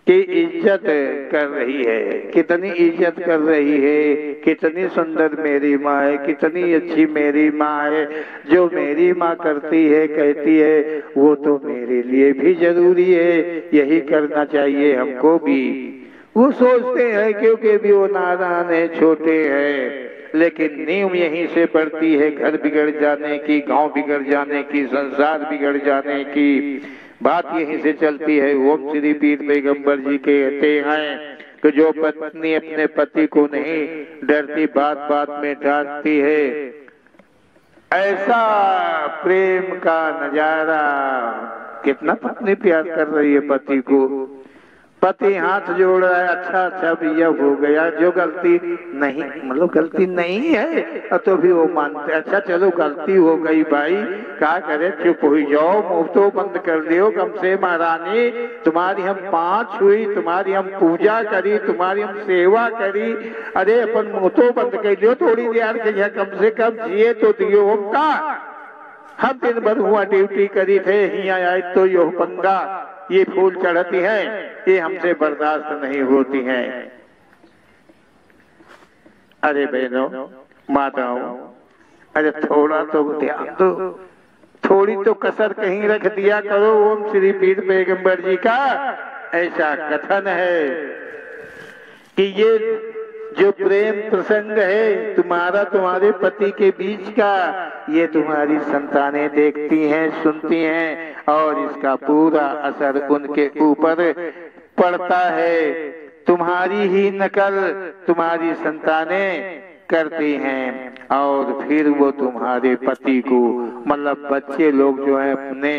की इज्जत कर रही है, कितनी इज्जत कर रही है, कितनी सुंदर मेरी माँ है, कितनी अच्छी मेरी माँ है। जो मेरी माँ करती है, कहती है, वो तो मेरे लिए भी जरूरी है, यही करना चाहिए हमको भी। वो सोचते हैं क्योंकि भी वो नादान है, छोटे हैं, लेकिन नींव यहीं से पड़ती है घर बिगड़ जाने की, गांव बिगड़ जाने की, संसार बिगड़ जाने की, बात यहीं से चलती है। ओम श्री पीर पैगंबर जी कहते हैं कि जो पत्नी अपने पति को नहीं डरती, बात बात में डांटती है, ऐसा प्रेम का नजारा। कितना पत्नी प्यार कर रही है पति को, पति हाथ जोड़ रहा है, अच्छा अच्छा भैया हो गया, जो गलती नहीं, मतलब गलती नहीं है तो भी वो मानते, अच्छा चलो गलती हो गई भाई, क्या करे, चुप हो जाओ, मुंह तो बंद कर दियो, कम से महारानी तुम्हारी हम पाँच हुई, तुम्हारी हम पूजा करी, तुम्हारी हम सेवा करी, अरे अपन मुंह तो बंद कर दियो थोड़ी देर के लिए, कम से कम जिए तो दियो। हम का हम दिन भर हुआ ड्यूटी करी थे, यहाँ आए तो यो पंगा, ये फूल चढ़ती है, ये हमसे बर्दाश्त नहीं होती हैं। अरे बहनों माताओं, अरे थोड़ा तो ध्यान दो, थोड़ी तो कसर कहीं रख दिया करो। ओम श्री पीर पैगंबर जी का ऐसा कथन है कि ये जो प्रेम प्रसंग है तुम्हारा तुम्हारे पति के बीच का, ये तुम्हारी संतानें देखती हैं, सुनती हैं, और इसका पूरा असर उनके ऊपर पड़ता है। तुम्हारी ही नकल तुम्हारी संतानें करती हैं, और फिर वो तुम्हारे पति को, मतलब बच्चे लोग जो है, अपने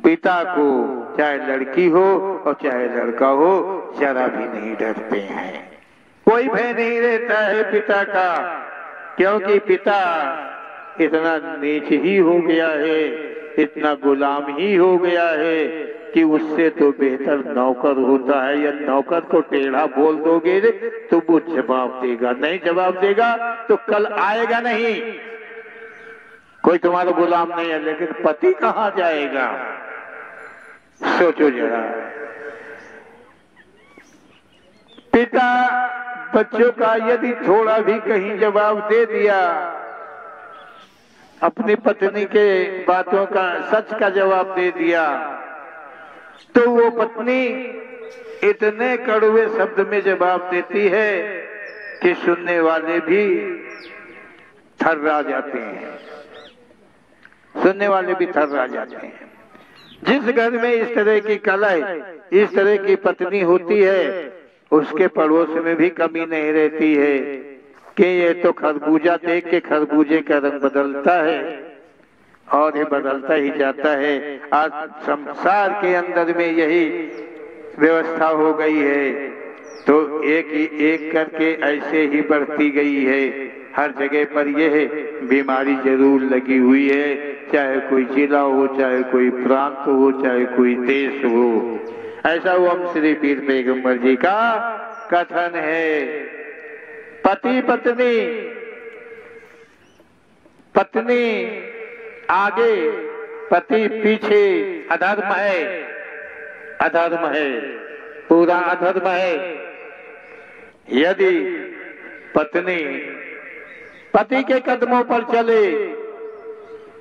पिता को, चाहे लड़की हो और चाहे लड़का हो, जरा भी नहीं डरते हैं, कोई भय नहीं रहता है पिता का, क्योंकि पिता इतना नीच ही हो गया है, इतना गुलाम ही हो गया है कि उससे तो बेहतर नौकर होता है। या नौकर को टेढ़ा बोल दोगे तो वो जवाब देगा, नहीं जवाब देगा तो कल आएगा नहीं। कोई तुम्हारा गुलाम नहीं है, लेकिन पति कहाँ जाएगा, सोचो जरा। पिता बच्चों का यदि थोड़ा भी कहीं जवाब दे दिया, अपनी पत्नी के बातों का सच का जवाब दे दिया, तो वो पत्नी इतने कड़वे शब्द में जवाब देती है कि सुनने वाले भी थर्रा जाते हैं, सुनने वाले भी थर्रा जाते हैं। जिस घर में इस तरह की कलह, इस तरह की पत्नी होती है, उसके पड़ोस में भी कमी नहीं रहती है कि ये तो खरबूजा देख के खरबूजे का रंग बदलता है, और ये बदलता ही जाता है। आज संसार के अंदर में यही व्यवस्था हो गई है तो एक करके ऐसे ही बढ़ती गई है। हर जगह पर यह बीमारी जरूर लगी हुई है, चाहे कोई जिला हो, चाहे कोई प्रांत हो, चाहे कोई देश हो। ऐसा ओम श्री पीर पैगंबर जी का कथन है। पति पत्नी, पत्नी आगे पति पीछे, अधर्म है, अधर्म है, पूरा अधर्म है। यदि पत्नी पति के कदमों पर चले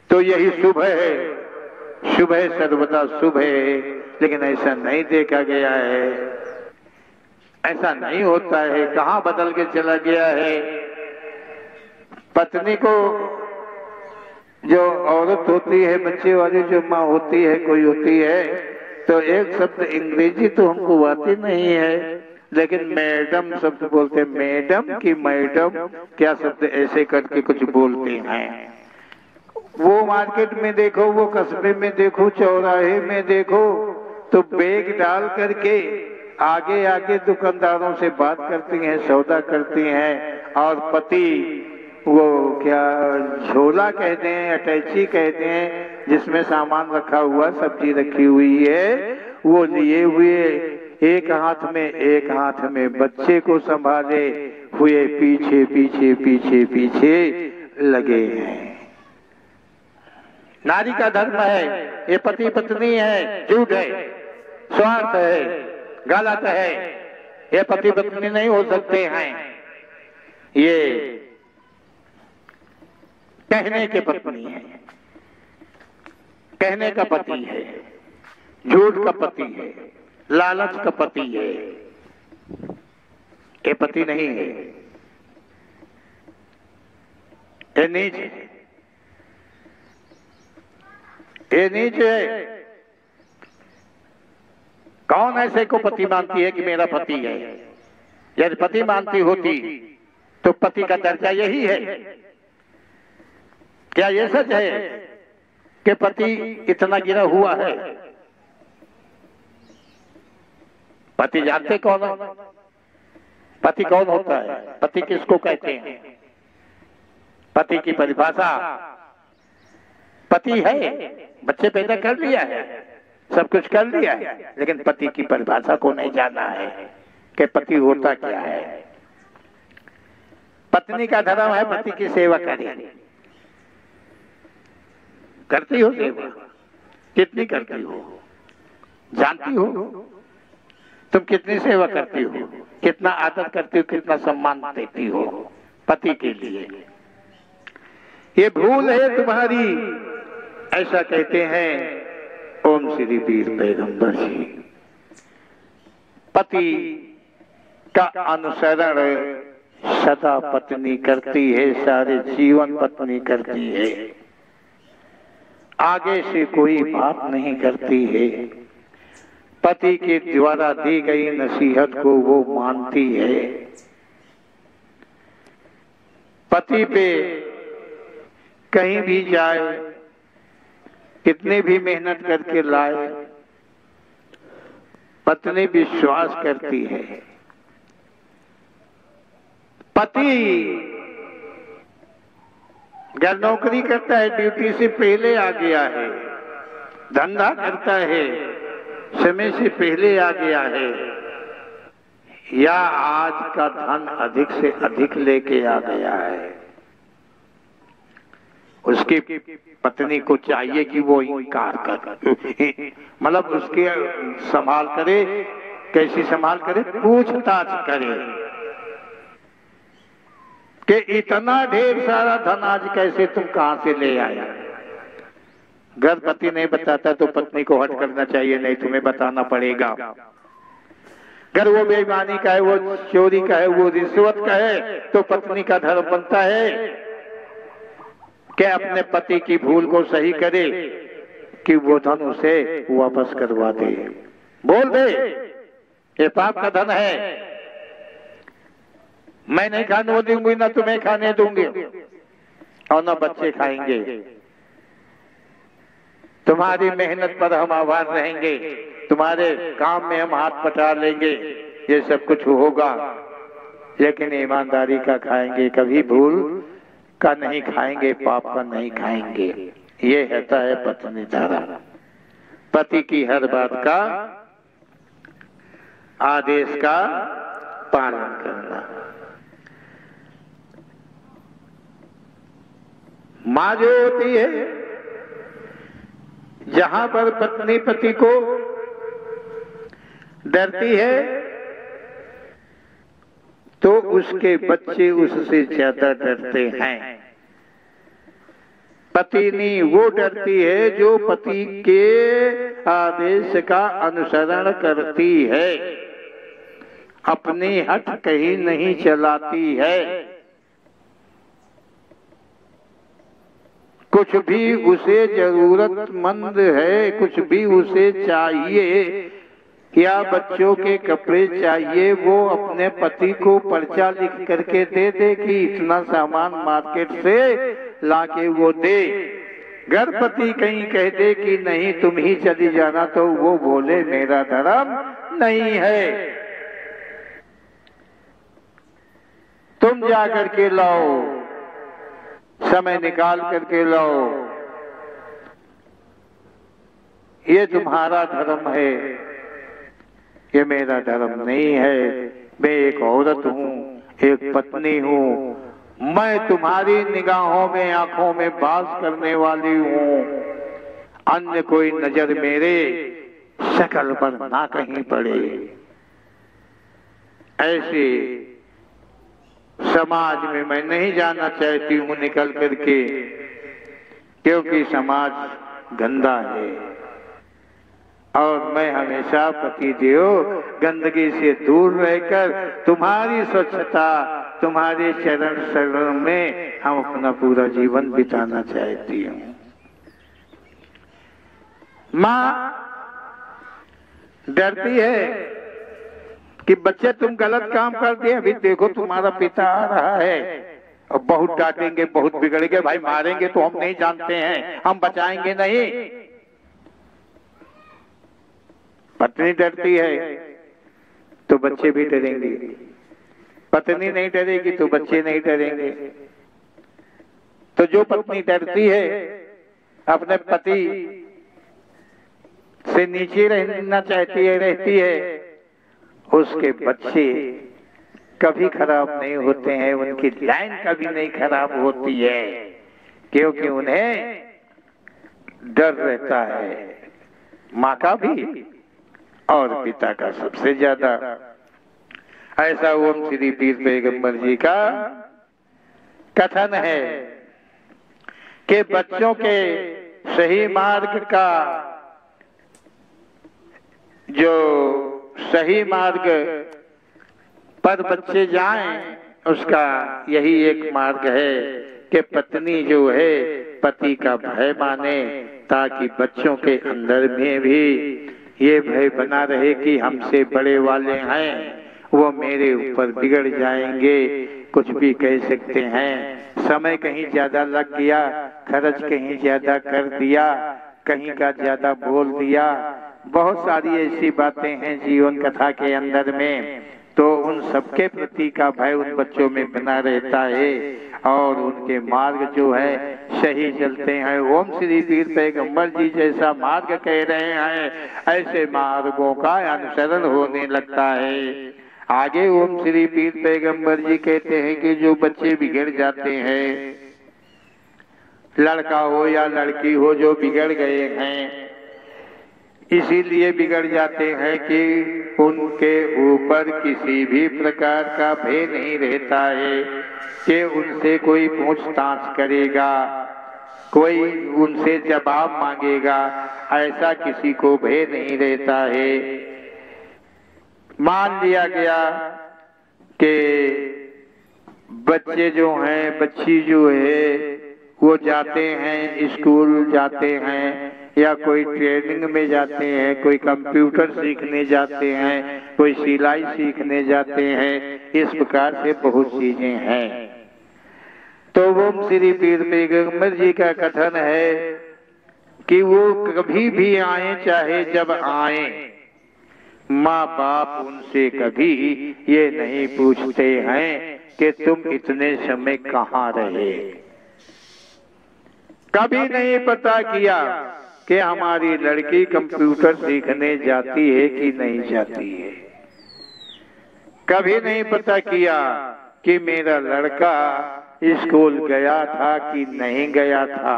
तो यही शुभ है, शुभ है, सर्वदा शुभ है। लेकिन ऐसा नहीं देखा गया है, ऐसा नहीं होता है। कहां बदल के चला गया है। पत्नी को जो औरत होती है, बच्चे वाली जो माँ होती है, कोई होती है, तो एक शब्द अंग्रेजी तो हमको आती नहीं है, लेकिन मैडम शब्द बोलते हैं। मैडम की मैडम क्या शब्द ऐसे करके कुछ बोलते हैं। वो मार्केट में देखो, वो कस्बे में देखो, चौराहे में देखो, तो बैग डाल करके आगे आगे दुकानदारों से बात करती हैं, सौदा करती हैं। और पति वो क्या झोला कहते हैं, अटैची कहते हैं, जिसमें सामान रखा हुआ, सब्जी रखी हुई है, वो लिए हुए एक हाथ में बच्चे को संभाले हुए पीछे पीछे पीछे पीछे लगे हैं। नारी का धर्म है, ये पति पत्नी है, झूठ है, स्वार्थ है, गलत है। ये पति पत्नी नहीं हो सकते हैं। ये कहने के पत्नी है, कहने का पति है, झूठ का पति है, लालच का पति है। ये पति नहीं है, ये नीच है, ये नीच है। कौन ऐसे को पति मानती है कि मेरा पति है? यदि पति मानती होती तो पति का दर्जा यही है। क्या ये सच है कि पति इतना गिरा हुआ है? पति जानते कौन है? पति कौन होता है? पति किसको कहते हैं? पति की परिभाषा, पति है, बच्चे पैदा कर लिया है, सब कुछ कर लिया है, लेकिन पति की परिभाषा को नहीं जाना है कि पति होता क्या है। पत्नी का धर्म है पति की सेवा करे। करती हो सेवा? कितनी करती हो? जानती हो तुम कितनी सेवा करती हो, कितना आदर करती हो, कितना सम्मान देती हो पति के लिए? ये भूल है तुम्हारी, ऐसा कहते हैं ओम श्री पीर पैगंबर जी। पति का अनुसरण सदा पत्नी करती है, सारे जीवन पत्नी करती है, आगे से कोई बात नहीं करती है। पति के द्वारा दी गई नसीहत को वो मानती है। पति पे कहीं भी जाए, कितने भी मेहनत करके लाए, पत्नी विश्वास करती है। पति घर नौकरी करता है, ड्यूटी से पहले आ गया है, धंधा करता है, समय से पहले आ गया है, या आज का धन अधिक से अधिक लेके आ गया है, उसकी पत्नी को चाहिए कि वो इनकार कर, मतलब उसके संभाल करे। कैसी संभाल करे? पूछताछ करे कि इतना ढेर सारा धन आज कैसे तुम कहां से ले आया। घर पति नहीं बताता तो पत्नी को हट करना चाहिए, नहीं तुम्हें बताना पड़ेगा। अगर वो बेईमानी का है, वो चोरी का है, वो रिश्वत का है, तो पत्नी का धर्म बनता है कि अपने पति की भूल को सही करे, कि वो धन उसे वापस करवा दे। बोल दे ये पाप का धन है, मैं नहीं खाने दूंगी, ना तुम्हें खाने दूंगी, और ना बच्चे खाएंगे। तुम्हारी मेहनत पर हम आभार रहेंगे, तुम्हारे काम में हम हाथ बटा लेंगे, ये सब कुछ होगा, लेकिन ईमानदारी का खाएंगे, कभी भूल का नहीं खाएंगे, पाप का नहीं खाएंगे। ये रहता है पत्नी धर्म। पति की हर बात का, आदेश का पालन करना। माँ जो होती है, जहां पर पत्नी पति को डरती है तो उसके बच्चे उससे ज्यादा डरते हैं। पत्नी वो डरती है जो पति के आदेश का अनुसरण करती है, अपनी हट कहीं नहीं चलाती है। कुछ भी उसे जरूरतमंद है, कुछ भी उसे चाहिए, या बच्चों के कपड़े चाहिए, वो अपने पति को पर्चा लिख करके दे दे कि इतना सामान मार्केट से लाके वो दे। घर पति कहीं कह दे कि नहीं तुम ही चली जाना, तो वो बोले मेरा धर्म नहीं है, तुम जा करके लाओ, समय निकाल करके लाओ, ये तुम्हारा धर्म है, ये मेरा धर्म नहीं है। मैं एक औरत हूँ, एक पत्नी हूँ, मैं तुम्हारी निगाहों में, आंखों में वास करने वाली हूँ, अन्य कोई नजर मेरे शक्ल पर ना कहीं पड़े। ऐसे समाज में मैं नहीं जाना चाहती हूँ निकल करके, क्योंकि समाज गंदा है और मैं हमेशा पतिदेव गंदगी से दूर रहकर तुम्हारी स्वच्छता, तुम्हारे चरण शरण में हम अपना पूरा जीवन बिताना चाहती हूँ। माँ डरती है कि बच्चे तुम गलत काम कर दिए, अभी देखो तुम्हारा पिता आ रहा है और बहुत डांटेंगे, बहुत बिगड़ेंगे, भाई मारेंगे तो हम नहीं जानते हैं, हम बचाएंगे नहीं। पत्नी डरती है तो बच्चे भी डरेंगे, पत्नी नहीं डरेगी तो बच्चे नहीं डरेंगे। तो जो पत्नी डरती है, अपने पति से नीचे रहना चाहती है, रहती है, उसके बच्चे कभी खराब नहीं होते हैं, उनकी लाइन कभी नहीं खराब होती है, क्योंकि उन्हें डर रहता है माँ का भी और पिता का सबसे ज्यादा। ऐसा ओम श्री पीर पैगंबर जी का कथन है कि बच्चों के सही मार्ग का, जो सही मार्ग पर बच्चे जाएं, उसका यही एक मार्ग है कि पत्नी जो है पति का भय माने, ताकि बच्चों के अंदर में भी ये भय बना रहे कि हमसे बड़े वाले हैं, वो मेरे ऊपर बिगड़ जाएंगे, कुछ भी कह सकते हैं। समय कहीं ज्यादा लग गया, खर्च कहीं ज्यादा कर दिया, कहीं का ज्यादा बोल दिया, बहुत सारी ऐसी बातें हैं जीवन कथा के अंदर में, तो उन सबके प्रति का भय उन बच्चों में बना रहता है और उनके मार्ग जो है सही चलते हैं। ओम श्री पीर पैगंबर जी जैसा मार्ग कह रहे हैं, ऐसे मार्गों का अनुसरण होने लगता है। आगे ओम श्री पीर पैगंबर जी कहते हैं कि जो बच्चे बिगड़ जाते हैं, लड़का हो या लड़की हो, जो बिगड़ गए हैं, इसीलिए बिगड़ जाते हैं कि उनके ऊपर किसी भी प्रकार का भय नहीं रहता है कि उनसे कोई पूछताछ करेगा, कोई उनसे जवाब मांगेगा, ऐसा किसी को भय नहीं रहता है। मान लिया गया कि बच्चे जो हैं, बच्ची जो है, वो जाते हैं, स्कूल जाते हैं या कोई ट्रेनिंग में जाते हैं, कोई कंप्यूटर सीखने जाते हैं, कोई सिलाई सीखने जाते हैं, इस प्रकार से बहुत चीजें हैं। तो ओम श्री पीर पैगंबर जी का कथन है कि वो कभी भी आए, चाहे जब आए, माँ बाप उनसे कभी ये नहीं पूछते हैं कि तुम इतने समय कहाँ रहे। कभी नहीं पता किया कि हमारी लड़की कंप्यूटर सीखने जाती है कि नहीं जाती है। कभी नहीं पता किया कि मेरा लड़का स्कूल गया था कि नहीं गया था।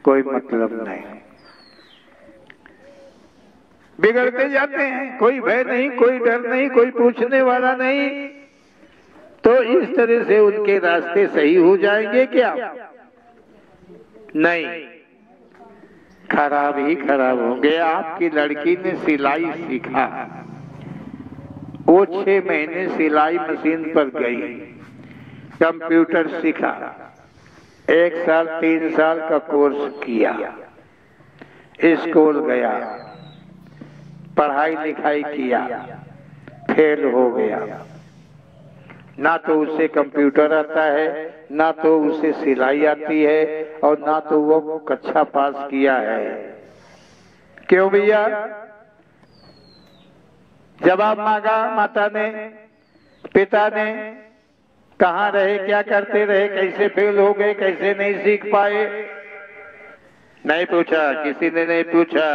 कोई मतलब नहीं। बिगड़ते जाते हैं, कोई भय नहीं, कोई डर नहीं, कोई पूछने वाला नहीं। तो इस तरह से उनके रास्ते सही हो जाएंगे क्या? नहीं, खराब ही खराब होंगे। आपकी लड़की ने सिलाई सीखा, वो 6 महीने सिलाई मशीन पर गई, कंप्यूटर सीखा, 1 साल 3 साल का कोर्स किया, स्कूल गया, पढ़ाई लिखाई किया, फेल हो गया। ना तो उसे कंप्यूटर आता है, ना तो उसे सिलाई आती है, और ना तो वो कक्षा पास किया है। क्यों भैया? जवाब मांगा माता ने, पिता ने, कहाँ रहे, क्या करते रहे, कैसे फेल हो गए, कैसे नहीं सीख पाए? नहीं पूछा, किसी ने नहीं पूछा।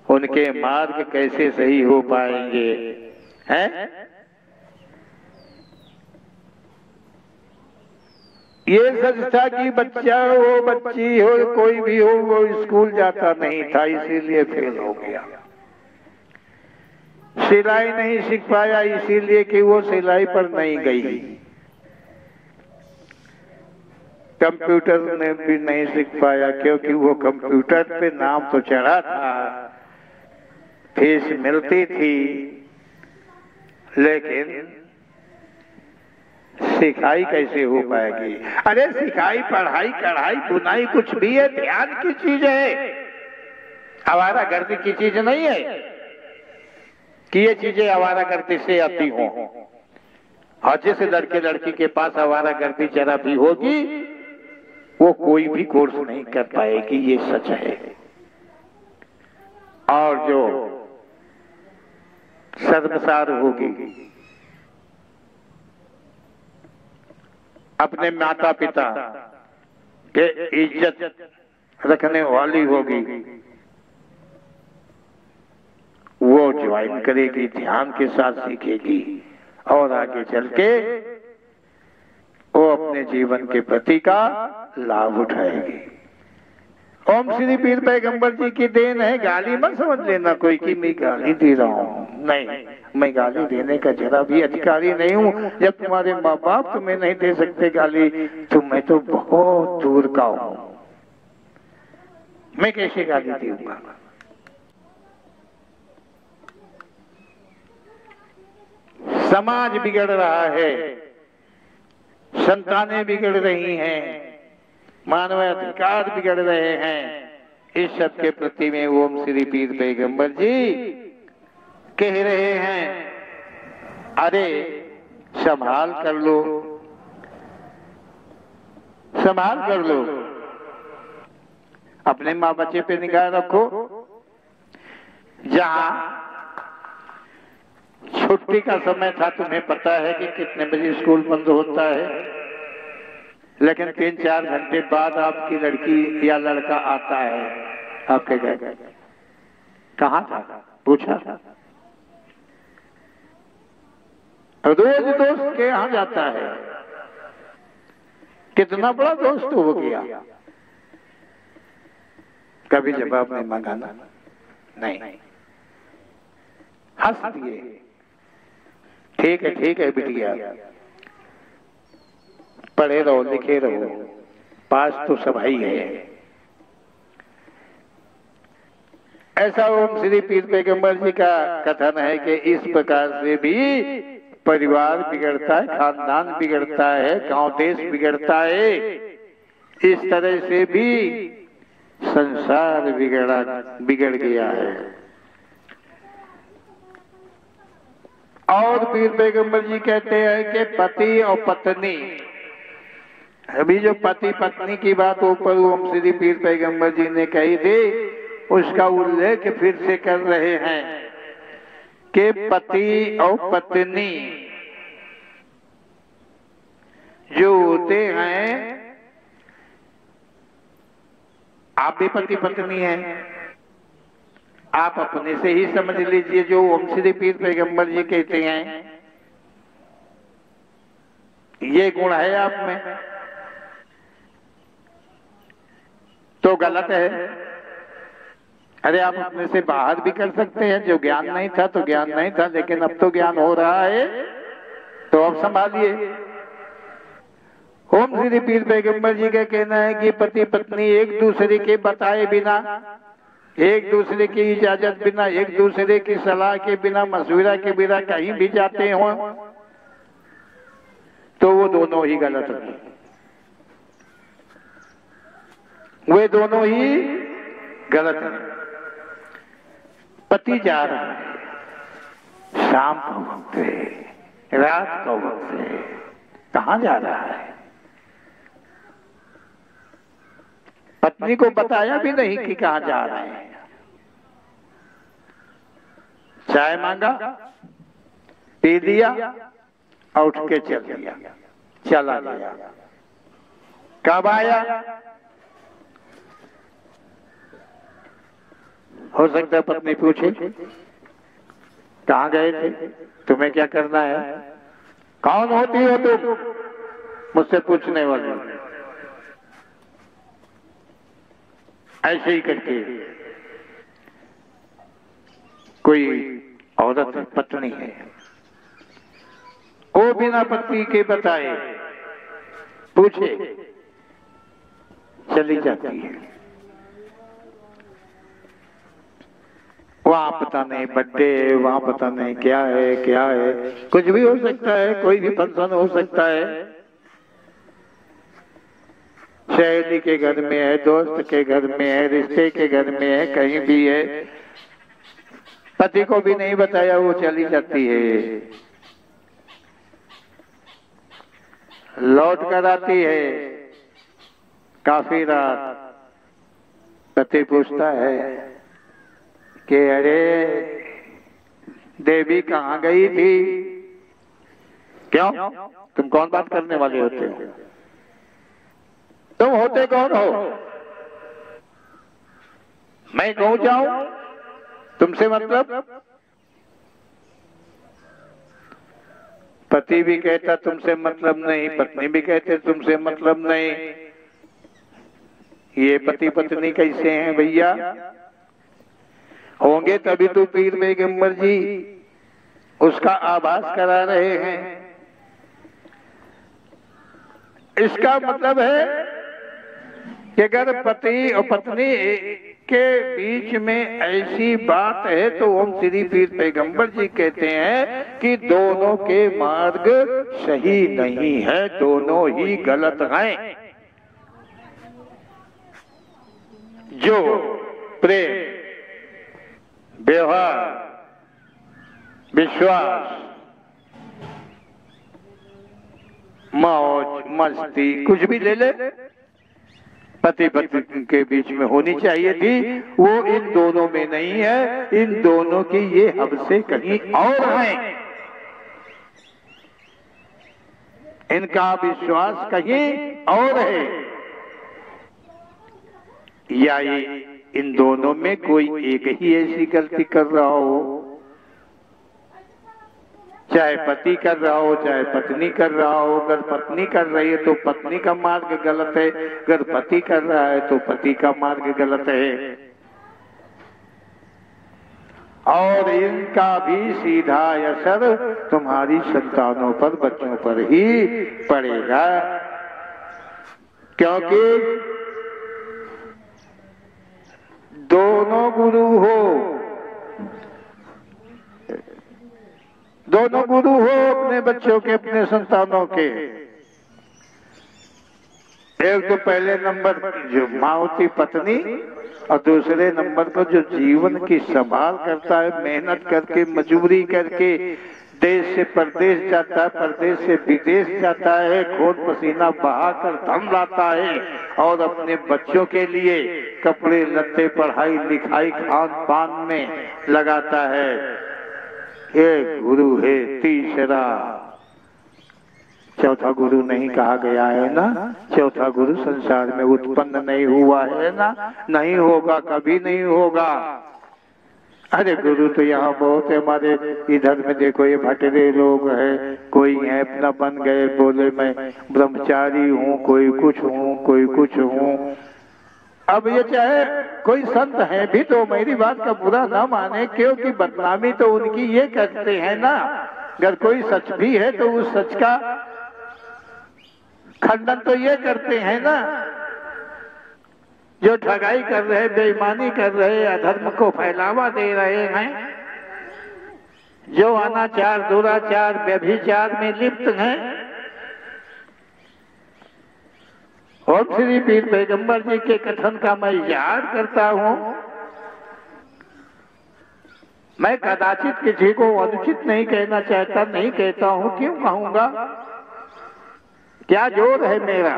उनके मार्ग कैसे सही हो पाएंगे? हैं? ये सच था कि बच्चा हो, बच्ची हो, कोई भी हो, वो स्कूल जाता नहीं था, इसीलिए फेल हो गया। सिलाई नहीं सीख पाया इसीलिए कि वो सिलाई पर नहीं गई। कंप्यूटर ने भी नहीं सीख पाया क्योंकि वो कंप्यूटर पे नाम तो चढ़ा था, फीस मिलती थी, लेकिन सिखाई कैसे हो पाएगी? अरे सिखाई, पढ़ाई, कढ़ाई, बुनाई कुछ भी है, ध्यान की चीज है, आवारागर्दी की चीज नहीं है कि ये चीजें आवारागर्दी से आती हों। और जिस लड़के लड़की के पास आवारागर्दी जरा भी होगी, वो कोई भी कोर्स नहीं कर पाएगी, ये सच है। और जो शर्मसार होगी, अपने माता पिता के इज्जत रखने वाली होगी, वो ज्वाइन करेगी, ध्यान के साथ सीखेगी, और आगे चल के वो अपने जीवन के प्रति का लाभ उठाएगी। ओम श्री पीर पैगंबर जी की देन है। गाली मत समझ लेना कोई कि मैं गाली दे रहा हूँ, नहीं, मैं गाली देने का जरा भी अधिकारी नहीं हूँ। जब तुम्हारे माँ बाप तुम्हें नहीं दे सकते गाली, तो मैं तो बहुत दूर का हूँ, मैं कैसे गाली दूंगा? समाज बिगड़ रहा है, संतानें बिगड़ रही हैं, मानवाधिकार बिगड़ रहे हैं। इस सब के प्रति में ओम श्री पीर पैगंबर जी कह रहे हैं, अरे संभाल कर लो, संभाल कर लो, अपने माँ बच्चे पे निगाह रखो। जहां छुट्टी का समय था, तुम्हें पता है कि कितने बजे स्कूल बंद होता है, लेकिन 3-4 घंटे बाद आपकी लड़की या लड़का आता है आपके घर। कहाँ था? पूछा? रोज दोस्त के यहाँ जाता है, कितना बड़ा दोस्त हो गया। कभी जवाब नहीं मांगा ना? नहीं, हंस दिए, ठीक है बिटिया, पढ़े रहो, लिखे रहो, पास तो सब ही है। ऐसा ओम श्री पीर पैगंबर जी का कथन है कि इस प्रकार से भी परिवार बिगड़ता है, खानदान बिगड़ता है, गांव देश बिगड़ता है। इस तरह से भी संसार बिगड़ गया है। और पीर पैगंबर जी कहते हैं कि पति और पत्नी, अभी जो पति पत्नी की बात ऊपर ओम श्री पीर पैगंबर जी ने कही थी, उसका उल्लेख फिर से कर रहे हैं कि पति और पत्नी जो होते हैं, आप भी पति पत्नी हैं, आप अपने से ही समझ लीजिए। जो ओम श्री पीर पैगंबर जी कहते हैं ये गुण है आप में, तो गलत है। अरे आप अपने से बाहर भी कर सकते हैं। जो ज्ञान नहीं था तो ज्ञान नहीं था, लेकिन अब तो ज्ञान हो रहा है, तो अब संभालिए। ओम श्री पीर पैगंबर जी का कहना है कि पति पत्नी एक दूसरे के बताए बिना, एक दूसरे की इजाजत बिना, एक दूसरे की सलाह के बिना, मशवरा के बिना कहीं भी जाते हो तो वो दोनों ही गलत हैं। वे दोनों ही गलत हैं। पति जा रहा है, शाम का वक्त है, रात का वक्त है, कहां जा रहा है? पत्नी को बताया भी नहीं कि कहां जा रहे हैं। चाय मांगा, पी लिया और उठ के चल दिया, चला गया। कब आया? हो सकता है पत्नी पूछे कहां गए थे, तुम्हें क्या करना है, कौन होती हो तुम मुझसे पूछने वाली। ऐसे ही करके कोई औरत पत्नी है, वो बिना पति के बताए पूछे चली जाती है। वहां पता नहीं बर्थडे है, वहां पता नहीं क्या है क्या है, कुछ भी हो सकता है, कोई भी फंक्शन हो सकता है। सहेली के घर में है, दोस्त के घर में है, रिश्ते के घर में है, कहीं भी है, पति को भी नहीं बताया वो चली जाती है। लौट कर आती है काफी रात, पति पूछता है कि अरे देवी कहाँ गई थी? क्यों, तुम कौन बात करने वाले होते हो? तुम होते कौन हो? मैं कहूं जाऊं तुमसे मतलब? पति भी कहता तुमसे मतलब नहीं, पत्नी भी कहते तुमसे मतलब नहीं। ये पति पत्नी कैसे हैं भैया? होंगे तभी तो पीर पैगंबर जी उसका आभास करा रहे हैं। इसका मतलब है कि अगर पति और पत्नी के बीच में ऐसी बात है तो ओम श्री पीर पैगंबर जी कहते हैं कि दोनों के मार्ग सही नहीं है, दोनों ही गलत हैं। जो प्रेम, व्यवहार, विश्वास, मौज मस्ती कुछ भी ले ले, पति पत्नी के बीच में होनी चाहिए थी, वो इन दोनों में नहीं है। इन दोनों की ये हद से कहीं और है। इनका विश्वास कहीं और है, या ये इन दोनों में कोई एक ही ऐसी गलती कर रहा हो, चाहे पति कर रहा हो चाहे पत्नी कर रहा हो। अगर पत्नी कर रही है तो पत्नी का मार्ग गलत है, अगर पति कर रहा है तो पति का मार्ग गलत है। और इनका भी सीधा असर तुम्हारी संतानों पर, बच्चों पर ही पड़ेगा, क्योंकि दोनों गुरु हो, दोनों गुरु हो अपने बच्चों के, अपने संतानों के। एक तो पहले नंबर जो माँ होती पत्नी, और दूसरे नंबर पर जो जीवन की संभाल करता है, मेहनत करके मजदूरी करके देश से परदेश जाता है, परदेश से विदेश जाता है, खून पसीना बहाकर धन लाता है और अपने बच्चों के लिए कपड़े लत्ते, पढ़ाई लिखाई, खान पान में लगाता है। एक गुरु है तीसरा, चौथा गुरु नहीं कहा गया है ना। चौथा गुरु संसार में उत्पन्न नहीं हुआ है ना, नहीं होगा, कभी नहीं होगा। अरे गुरु तो यहाँ बहुत है हमारे इधर में, देखो ये भटरे लोग हैं, कोई है अपना बन गए, बोले मैं ब्रह्मचारी हूँ, कोई कुछ हूँ, कोई कुछ हूँ। अब ये चाहे कोई संत है भी तो मेरी बात का बुरा ना माने, क्योंकि बदनामी तो उनकी ये करते हैं ना। अगर कोई सच भी है तो उस सच का खंडन तो ये करते हैं ना। जो ठगाई कर रहे, बेईमानी कर रहे, अधर्म को फैलावा दे रहे हैं, जो अनाचार, दुराचार, व्यभिचार में लिप्त हैं, और श्री पीर पैगंबर जी के कथन का मैं याद करता हूँ। मैं कदाचित किसी को अनुचित नहीं कहना चाहता, नहीं कहता हूँ, क्यों कहूंगा? क्या जोर है मेरा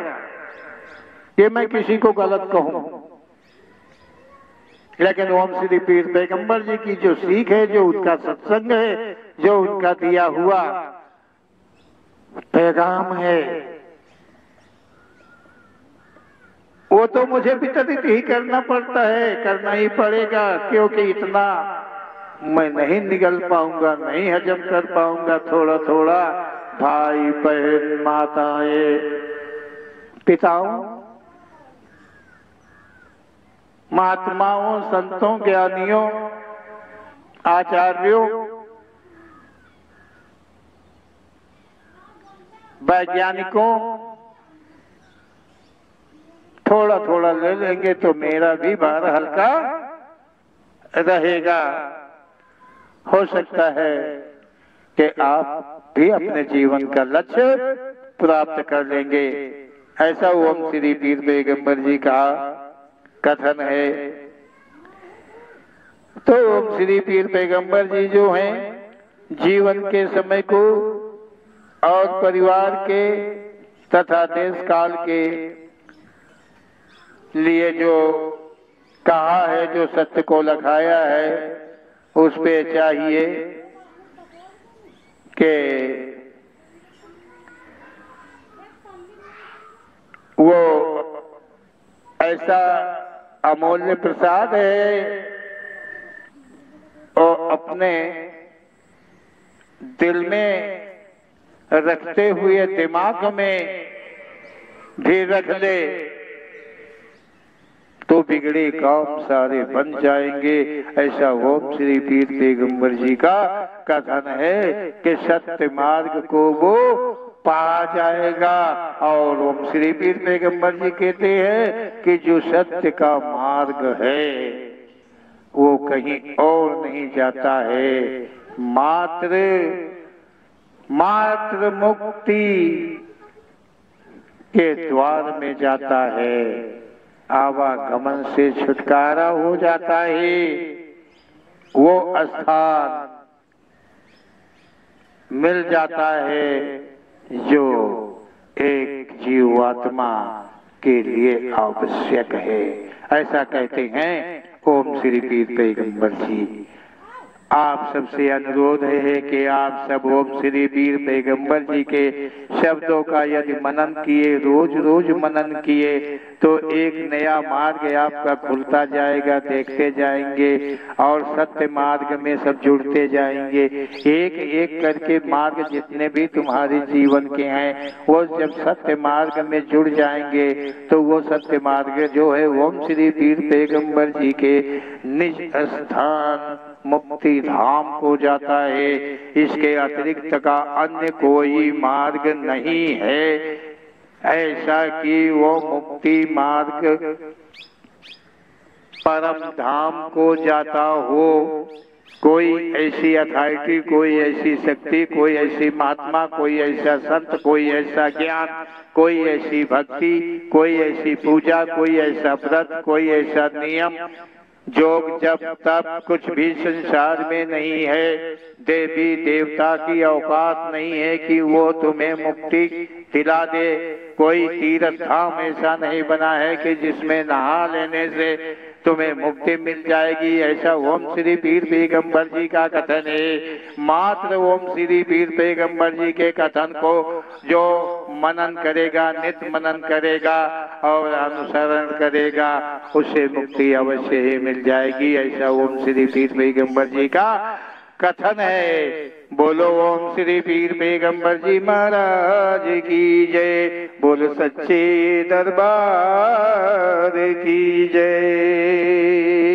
कि मैं किसी को गलत कहूं? लेकिन ओम श्री पीर पैगंबर जी की जो सीख है, जो उनका सत्संग है, जो उनका दिया हुआ पैगाम है, वो तो मुझे वितरित ही करना पड़ता है, करना ही पड़ेगा, क्योंकि इतना मैं नहीं निगल पाऊंगा, नहीं हजम कर पाऊंगा। थोड़ा थोड़ा भाई बहन, माताएं, पिताओं, महात्माओं, संतों, ज्ञानियों, आचार्यों, वैज्ञानिकों, थोड़ा थोड़ा ले लेंगे तो मेरा भी भार हल्का रहेगा। हो सकता है कि आप भी अपने जीवन का लक्ष्य प्राप्त कर लेंगे। ऐसा ओम श्री पीर पैगंबर जी का कथन है। तो ओम श्री पीर पैगंबर जी जो हैं, जीवन के समय को और परिवार के तथा देश काल के लिए जो कहा है, जो सत्य को लखाया है, उस पे चाहिए कि वो ऐसा अमूल्य प्रसाद है और अपने दिल में रखते हुए दिमाग में भी रख ले तो बिगड़े काम सारे बन जाएंगे। ऐसा ओम श्री पीर पैगंबर जी का कथन है कि सत्य मार्ग को वो पा जाएगा। और ओम श्री पीर पैगंबर जी कहते हैं कि जो सत्य का मार्ग है वो कहीं और नहीं जाता है, मात्र मुक्ति के द्वार में जाता है, आवागमन से छुटकारा हो जाता है। वो स्थान मिल जाता है जो एक जीवात्मा के लिए आवश्यक है। ऐसा कहते हैं ओम श्री पीर पैगंबर जी। आप सबसे अनुरोध है कि आप सब ओम श्री पीर पैगंबर जी के शब्दों का यदि मनन किए, रोज रोज मनन किए, तो एक नया मार्ग आपका खुलता जाएगा, देखते जाएंगे और सत्य मार्ग में सब जुड़ते जाएंगे। एक एक करके मार्ग जितने भी तुम्हारे जीवन के हैं वो जब सत्य मार्ग में जुड़ जाएंगे तो वो सत्य मार्ग जो है ओम श्री पीर पैगंबर जी के निज स्थान मुक्ति धाम को जाता है। इसके अतिरिक्त का अन्य कोई मार्ग नहीं है। ऐसा कि वो मुक्ति मार्ग परम धाम को जाता हो। कोई ऐसी अथॉरिटी, कोई ऐसी शक्ति, कोई ऐसी महात्मा, कोई ऐसा संत, कोई ऐसा ज्ञान, कोई ऐसी भक्ति, कोई ऐसी पूजा, कोई ऐसा व्रत, कोई ऐसा नियम जोग जब तब कुछ भी संसार में नहीं है। देवी देवता की औकात नहीं है कि वो तुम्हें मुक्ति दिला दे। कोई तीर्थ धाम ऐसा नहीं बना है कि जिसमें नहा लेने से तुम्हें मुक्ति मिल जाएगी, ऐसा ओम श्री पीर पैगंबर जी का कथन है। मात्र ओम श्री पीर पैगंबर जी के कथन को जो मनन करेगा, नित्य मनन करेगा और अनुसरण करेगा, उसे मुक्ति अवश्य ही मिल जाएगी, ऐसा ओम श्री पीर पैगंबर जी का कथन है। बोलो ओम श्री पीर पैगंबर जी महाराज की जय, बोलो सच्चे दरबार की जय।